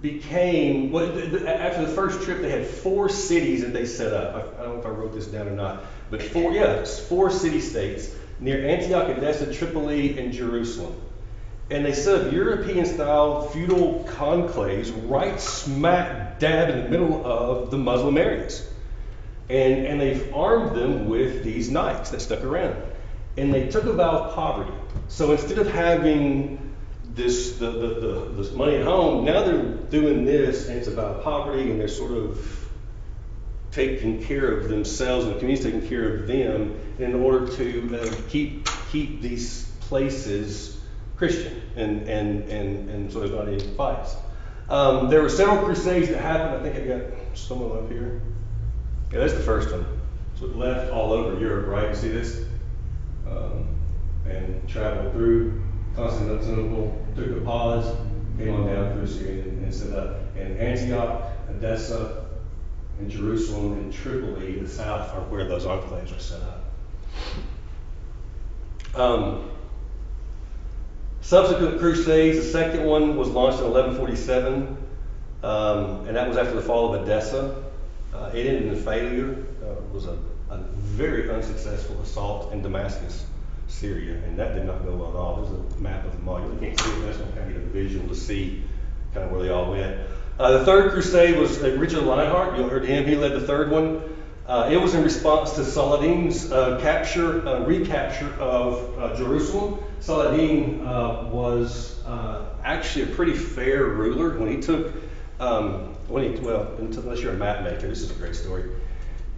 became, after the first trip, they had 4 cities that they set up. I don't know if I wrote this down or not, but 4 city-states near Antioch, Edessa, Tripoli, and Jerusalem. And they set up European-style feudal conclaves right smack dab in the middle of the Muslim areas. And they've armed them with these knights that stuck around. And they took a vow of poverty. So instead of having this money at home, now they're doing this, and it's about poverty, and they're sort of taking care of themselves, and the community's taking care of them in order to keep these places Christian, and so there's not any fights. There were several crusades that happened. I think I got someone up here. Yeah, that's the first one. So it left all over Europe, right? You see this? And traveled through Constantinople, took a pause, came on down through Syria and set up. And Antioch, Edessa, and Jerusalem, and Tripoli, the south, are where those enclaves are set up. Subsequent crusades, the second one was launched in 1147, and that was after the fall of Edessa. It ended in failure. It was a very unsuccessful assault in Damascus, Syria, and that did not go well at all. There's a map of them all. You can't see it, that's going to kind of get a visual to see kind of where they all went. The third crusade was Richard Lionheart. You heard him. He led the third one. It was in response to Saladin's recapture of Jerusalem. Saladin was actually a pretty fair ruler when he took, unless you're a map maker, this is a great story.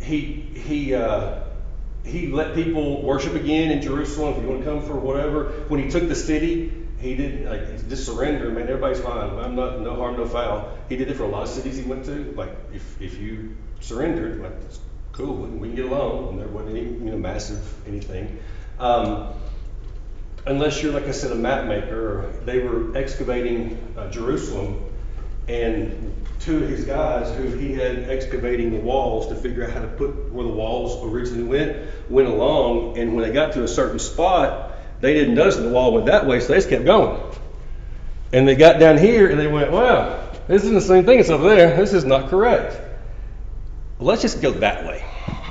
He let people worship again in Jerusalem if you want to come for whatever. When he took the city, he didn't just surrender. Man, everybody's fine. I'm not, no harm, no foul. He did it for a lot of cities he went to. Like, if you surrendered, like, cool, we can get along, and there wasn't any, massive anything. Unless you're, like I said, a map maker, they were excavating Jerusalem, and two of his guys who he had excavating the walls to figure out how to put where the walls originally went along, and when they got to a certain spot, they didn't notice that the wall went that way, so they just kept going. And they got down here and they went, wow, this isn't the same thing as over there. This is not correct. Let's just go that way.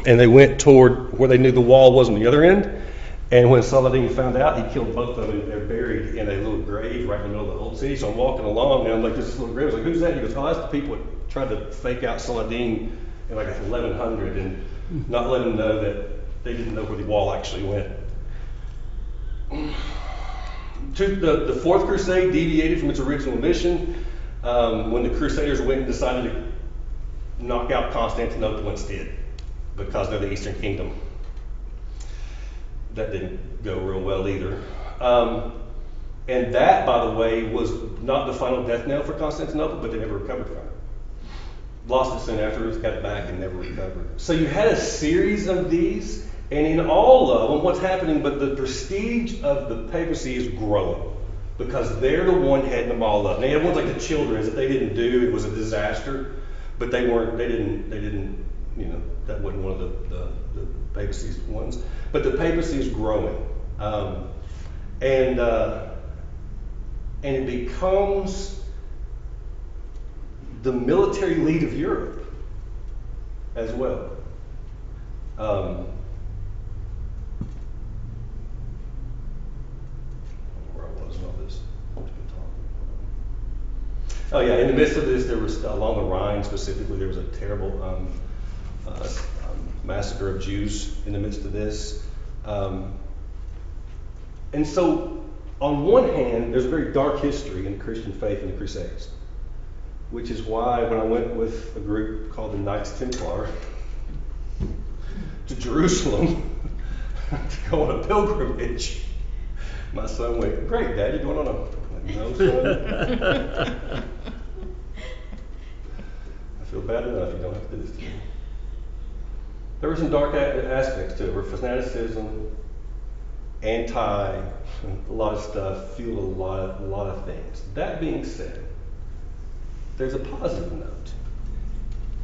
And they went toward where they knew the wall was on the other end. And when Saladin found out, he killed both of them. They're buried in a little grave right in the middle of the old city. So I'm walking along and I'm like, this little grave. I was like, who's that? He goes, oh, that's the people that tried to fake out Saladin in like 1100 and not let him know that they didn't know where the wall actually went. The Fourth Crusade deviated from its original mission when the Crusaders went and decided to knock out Constantinople instead because they're the Eastern Kingdom. That didn't go real well either. And that, by the way, was not the final death knell for Constantinople, but they never recovered from it. Lost it soon afterwards, got it back, and never recovered. So you had a series of these, and in all of them, what's happening, but the prestige of the papacy is growing because they're the one heading them all up. And they had ones like the Children's that they didn't do, it was a disaster, but they didn't, that wasn't one of the papacy's ones. But the papacy is growing. And it becomes the military lead of Europe as well. Where I was and all this. Oh yeah, in the midst of this, there was along the Rhine specifically, there was a terrible massacre of Jews in the midst of this. And so, on one hand, there's a very dark history in Christian faith in the Crusades, which is why when I went with a group called the Knights Templar to Jerusalem to go on a pilgrimage, my son went, great, Dad, you're going on a... No, son. I feel bad enough, you don't have to do this to me. There were some dark aspects to it, where fanaticism, a lot of stuff, fueled a lot of things. That being said, there's a positive note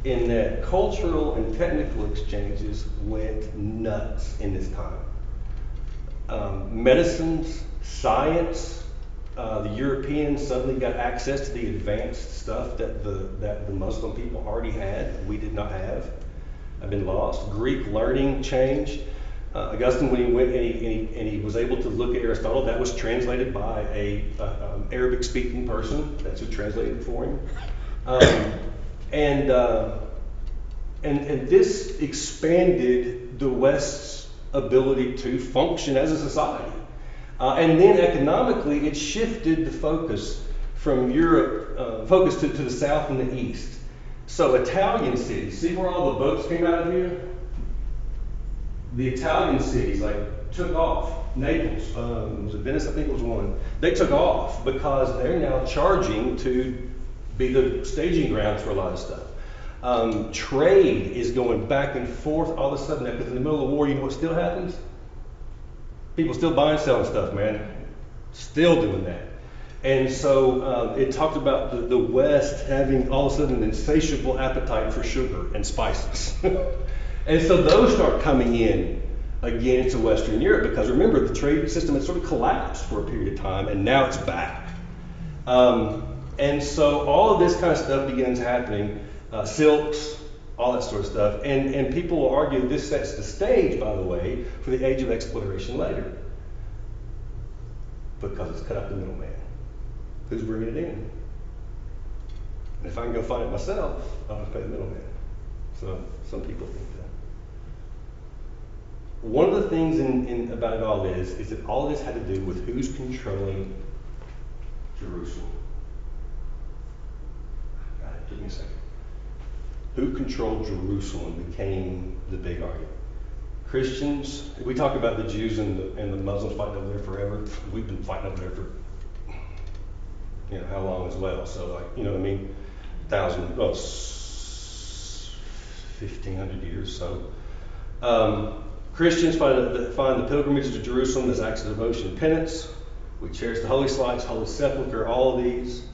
in that cultural and technical exchanges went nuts in this time. Medicines, science, the Europeans suddenly got access to the advanced stuff that the Muslim people already had, we did not have. I've been lost. Greek learning changed. Augustine, when he went and he was able to look at Aristotle, that was translated by a Arabic-speaking person. That's who translated for him. And this expanded the West's ability to function as a society. And then economically, it shifted the focus from Europe, focus to the south and the east. So Italian cities, see where all the boats came out of here? The Italian cities took off. Naples, was it Venice? I think it was one. They took off because they're now charging to be the staging grounds for a lot of stuff. Trade is going back and forth all of a sudden because in the middle of the war, you know what still happens? People still buying and selling stuff, man. Still doing that. And so it talked about the West having all of a sudden an insatiable appetite for sugar and spices. And so those start coming in again into Western Europe because remember, the trade system had sort of collapsed for a period of time and now it's back. And so all of this kind of stuff begins happening, silks, all that sort of stuff. And people will argue this sets the stage, by the way, for the age of exploration later. Because it's cut out the middleman. Who's bringing it in? And if I can go find it myself, I'm going to pay the middleman. So some people think that. One of the things about it all is that all of this had to do with who's controlling Jerusalem. God, it took me a second. Who controlled Jerusalem became the big argument. Christians, we talk about the Jews and the Muslims fighting over there forever. We've been fighting over there for how long as well. So 1,000, 1,500 years. So Christians find the pilgrimage to Jerusalem as acts of devotion and penance. We cherish the holy sites, holy sepulchre, all of these.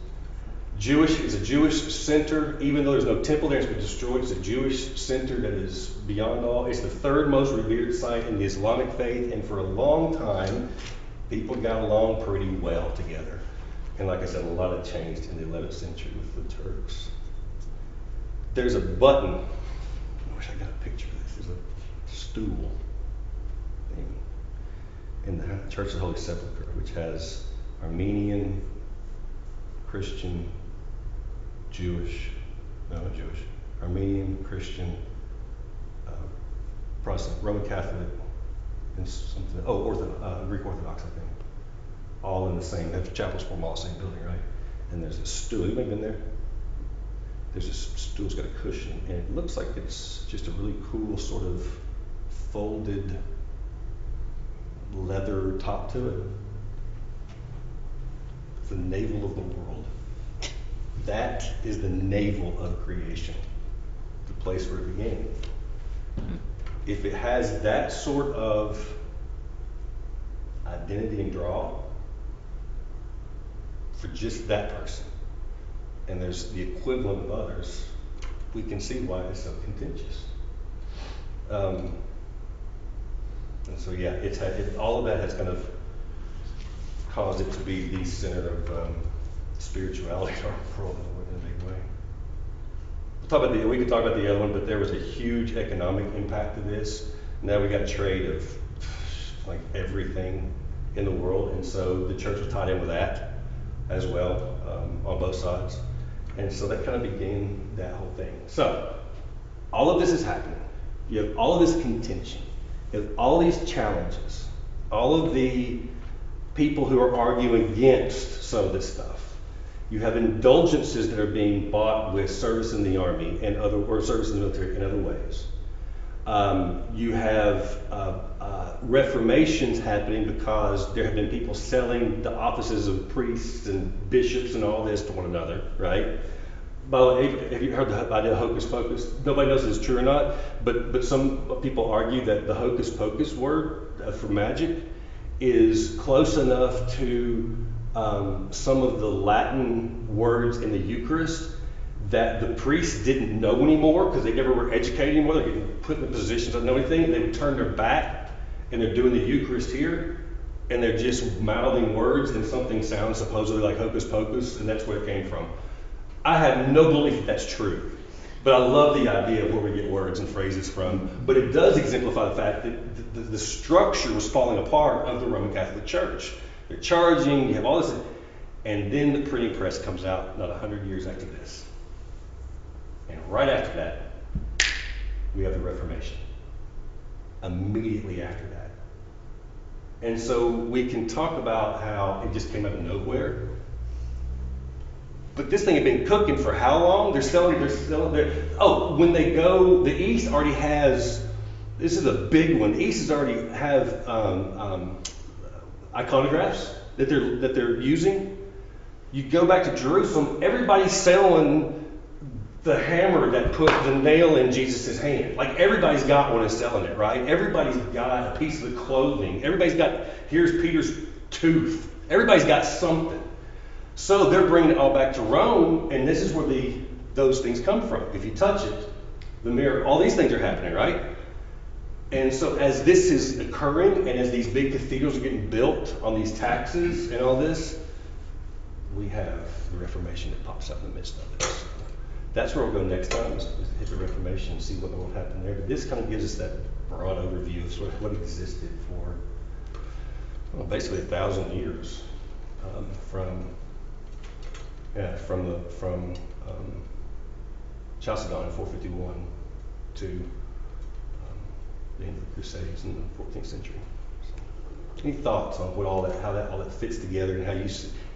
It's a Jewish center, even though there's no temple there, it's been destroyed. It's a Jewish center that is beyond all. It's the third most revered site in the Islamic faith, and for a long time, people got along pretty well together. And like I said, a lot had changed in the 11th century with the Turks. There's a button. I wish I got a picture of this. There's a stool thing in the Church of the Holy Sepulchre, which has Armenian, Christian, Armenian, Christian, Protestant, Roman Catholic, and something, Greek Orthodox, I think. All in the same, the chapels form all the same building, right? And there's a stool. Anybody been there? There's a stool's got a cushion, and it looks like it's just a really cool sort of folded leather top to it. It's the navel of the world. That is the navel of creation, the place where it began. If it has that sort of identity and draw for just that person, and there's the equivalent of others, we can see why it's so contentious. And so, yeah, all of that has kind of caused it to be the center of spirituality in our world in a big way. We could talk about the other one, but there was a huge economic impact to this. Now we got trade of like everything in the world, and so the church was tied in with that as well on both sides. And so that kind of began that whole thing. So all of this is happening. You have all of this contention. You have all these challenges. All of the people who are arguing against some of this stuff. You have indulgences that are being bought with service in the army or service in the military in other ways. You have reformations happening because there have been people selling the offices of priests and bishops and all this to one another, right? By the way, have you heard the idea of hocus pocus? Nobody knows if it's true or not, but some people argue that the hocus pocus word for magic is close enough to some of the Latin words in the Eucharist that the priests didn't know anymore because they never were educated anymore. They're getting put in the positions to know anything. They would turn their back and they're doing the Eucharist here and they're just mouthing words and something sounds supposedly like hocus pocus, and that's where it came from. I have no belief that that's true, but I love the idea of where we get words and phrases from. But it does exemplify the fact that the structure was falling apart of the Roman Catholic Church. They're charging, you have all this, and then the printing press comes out not 100 years after this. And right after that, we have the Reformation. Immediately after that. And so we can talk about how it just came out of nowhere. But this thing had been cooking for how long? When they go, the East already has, this is a big one. The East has already have iconographs that they're using. You go back to Jerusalem, everybody's selling the hammer that put the nail in Jesus' hand. Like everybody's got one and selling it, right? Everybody's got a piece of the clothing. Everybody's got, here's Peter's tooth. Everybody's got something. So they're bringing it all back to Rome, and this is where those things come from. If you touch it, the mirror, all these things are happening, right? And so as this is occurring, and as these big cathedrals are getting built on these taxes and all this, we have the Reformation that pops up in the midst of this. That's where we'll go next time, is hit the Reformation and see what will happen there. But this kind of gives us that broad overview of sort of what existed for basically 1,000 years from Chalcedon in 451 to the end of the Crusades in the 14th century. So, any thoughts on how that all fits together, and how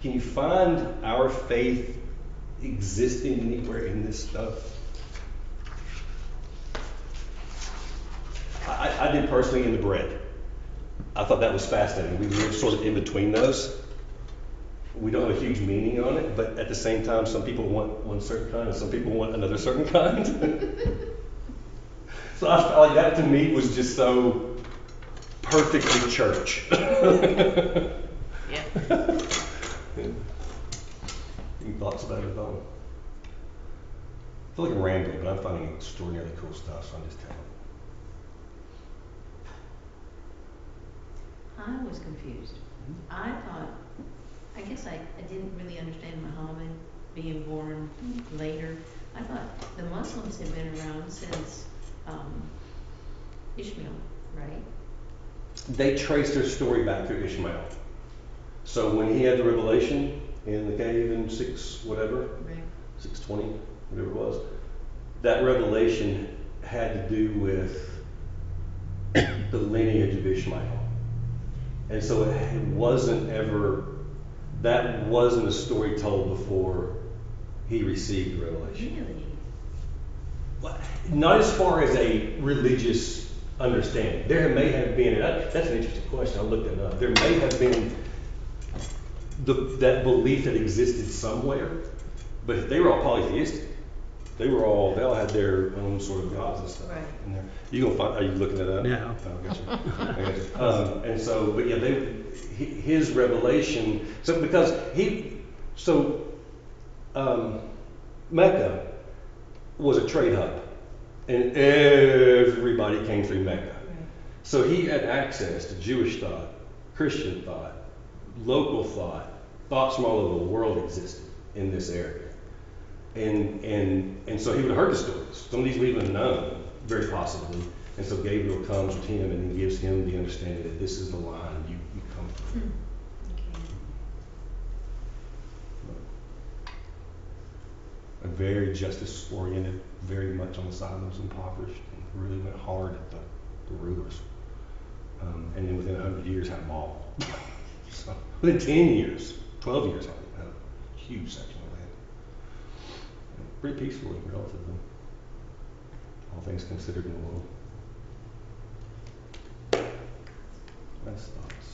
can you find our faith existing anywhere in this stuff? I did personally in the bread. I thought that was fascinating. We live sort of in between those. We don't have a huge meaning on it, but at the same time, some people want one certain kind and some people want another certain kind. So I felt like that to me was just so perfectly church. Yeah. Any thoughts about it, Dawn? I feel like I'm rambling, but I'm finding extraordinarily cool stuff, so I'm just telling. I was confused. I thought, I guess I didn't really understand Muhammad being born later. I thought the Muslims had been around since, Ishmael, right? They traced their story back through Ishmael. So when he had the revelation in the cave in 620, whatever it was, that revelation had to do with the lineage of Ishmael. And so it wasn't ever, that wasn't a story told before he received the revelation. Really? Well, not as far as a religious understanding. There may have been, and that's an interesting question, I looked that up. There may have been that belief that existed somewhere, but they were all polytheistic. They all had their own sort of gods and stuff. Right. In there. You gonna find? Are you looking that up? No. Oh, gotcha. And so, but yeah, his revelation. So because Mecca was a trade hub, and everybody came through Mecca. Right. So he had access to Jewish thought, Christian thought, local thought, thoughts from all over the world existed in this area. And so he would have heard the stories. Some of these we even known, very possibly. And so Gabriel comes with him and gives him the understanding that this is the line you come from. Okay. A very justice oriented, very much on the side of those impoverished, and really went hard at the rulers. And then within 100 years had them all. So within 10 years, 12 years, had a huge section of land. Pretty peacefully, relatively. All things considered in the world. Last thoughts.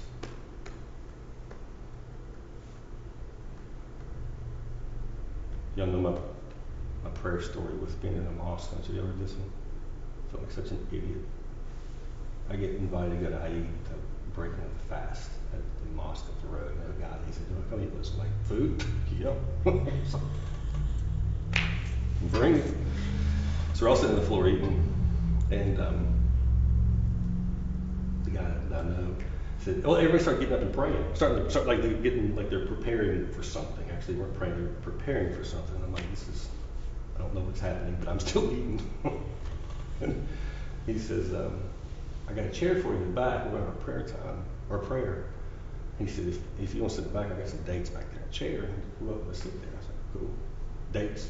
Y'all know my prayer story with being in a mosque. Have you ever heard this one? I felt like such an idiot. I get invited to go to Eid to break in a fast at the mosque up the road. And the guy, he said, "Do I come eat this?" I'm like, "Food? Yep." Bring it. So we're all sitting on the floor eating, and the guy that I know said, "Oh, everybody started getting up and praying. Start like they're preparing for something. Actually, they weren't praying; they're preparing for something." And I'm like, I don't know what's happening, but I'm still eating. And he says, "I got a chair for you in the back. We're going to have a prayer time or prayer." He said, if you want to sit in the back, I got some dates back there in a chair. And we're welcome to sit there. I said, "Cool, dates."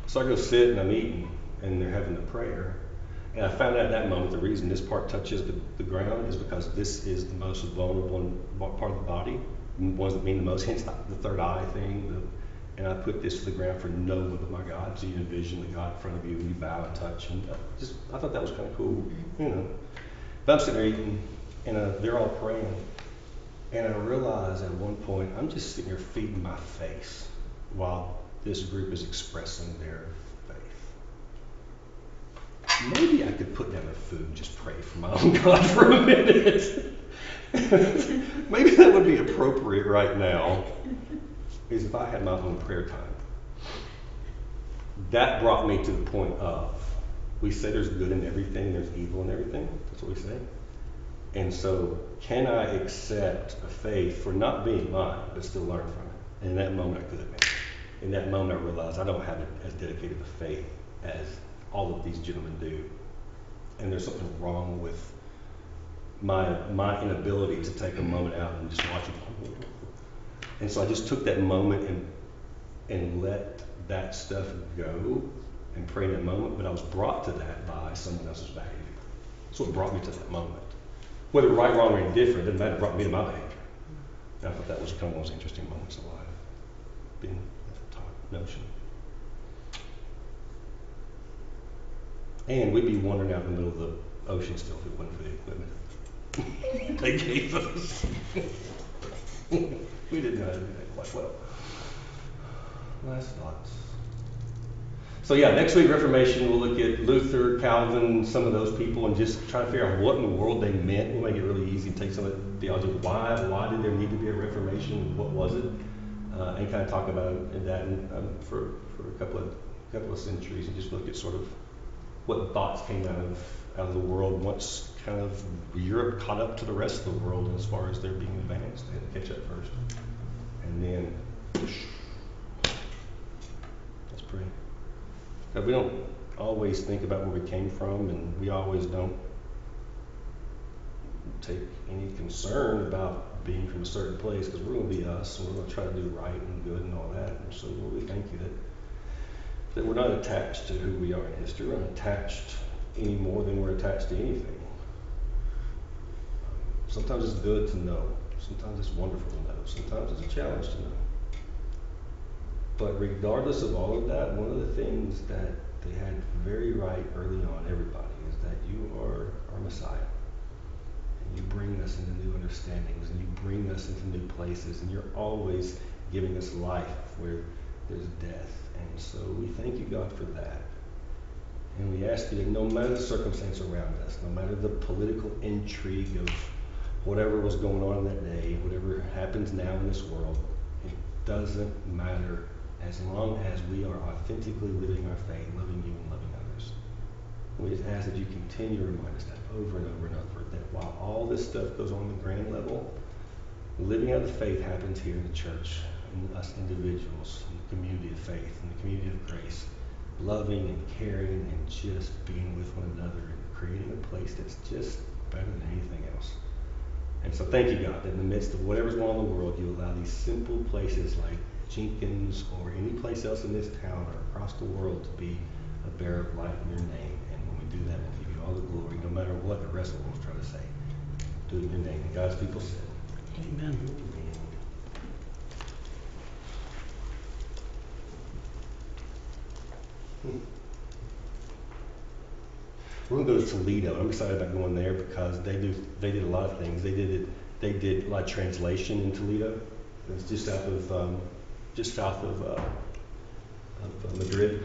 So I go sit and I'm eating, and they're having the prayer. And I found out at that moment the reason this part touches the ground is because this is the most vulnerable part of the body, ones that mean the most, hence the third eye thing. And I put this to the ground for no one but my God. So you envision the God in front of you and you bow and touch. And I thought that was kind of cool, you know. But I'm sitting there eating, and they're all praying. And I realize at one point, I'm just sitting there feeding my face while this group is expressing their faith. Maybe I could put down the food and just pray for my own God for a minute. Maybe that would be appropriate right now, is if I had my own prayer time. That brought me to the point of, we say there's good in everything, there's evil in everything. That's what we say. And so, can I accept a faith for not being mine, but still learn from it? And in that moment, I couldn't. In that moment, I realized I don't have as dedicated a faith as all of these gentlemen do. And there's something wrong with my inability to take a moment out and just watch it. And so I just took that moment and let that stuff go and pray in that moment. But I was brought to that by someone else's behavior. That's what brought me to that moment. Whether right, wrong, or indifferent, doesn't matter, it brought me to my behavior. And I thought that was kind of one of those interesting moments of life, being at the top notion. And we'd be wandering out in the middle of the ocean still if it wasn't for the equipment they gave us. We didn't know how to do that quite well. Last thoughts. So yeah, next week Reformation, we'll look at Luther, Calvin, some of those people, and just try to figure out what in the world they meant. We'll make it really easy and take some of the theology. Why did there need to be a Reformation? What was it? And kind of talk about that for a couple of centuries, and just look at sort of what thoughts came out of the world once kind of Europe caught up to the rest of the world as far as they're being advanced. They had to catch up first, and then let's pray. God, we don't always think about where we came from, and we always don't take any concern about being from a certain place, because we're going to be us, and we're going to try to do right and good and all that. And so, Lord, we thank you that we're not attached to who we are in history. We're not attached any more than we're attached to anything. Sometimes it's good to know. Sometimes it's wonderful to know. Sometimes it's a challenge to know. But regardless of all of that, one of the things that they had very right early on, everybody, is that you are our Messiah. And you bring us into new understandings, and you bring us into new places, and you're always giving us life where there's death. And so we thank you, God, for that. And we ask you that no matter the circumstance around us, no matter the political intrigue of whatever was going on that day, whatever happens now in this world, it doesn't matter as long as we are authentically living our faith, loving you and loving others. We just ask that you continue to remind us that over and over and over, that while all this stuff goes on the grand level, living out the faith happens here in the church, in us individuals, in the community of faith, in the community of grace, loving and caring and just being with one another and creating a place that's just better than anything else. And so thank you, God, that in the midst of whatever's going on in the world, you allow these simple places like Jenkins or any place else in this town or across the world to be a bearer of light in your name. And when we do that, we'll give you all the glory, no matter what the rest of the world's trying to say. Do it in your name. And God's people said, Amen. We're going to go to Toledo. I'm excited about going there because they did a lot of things. They did a lot of translation in Toledo. It's just south of Madrid.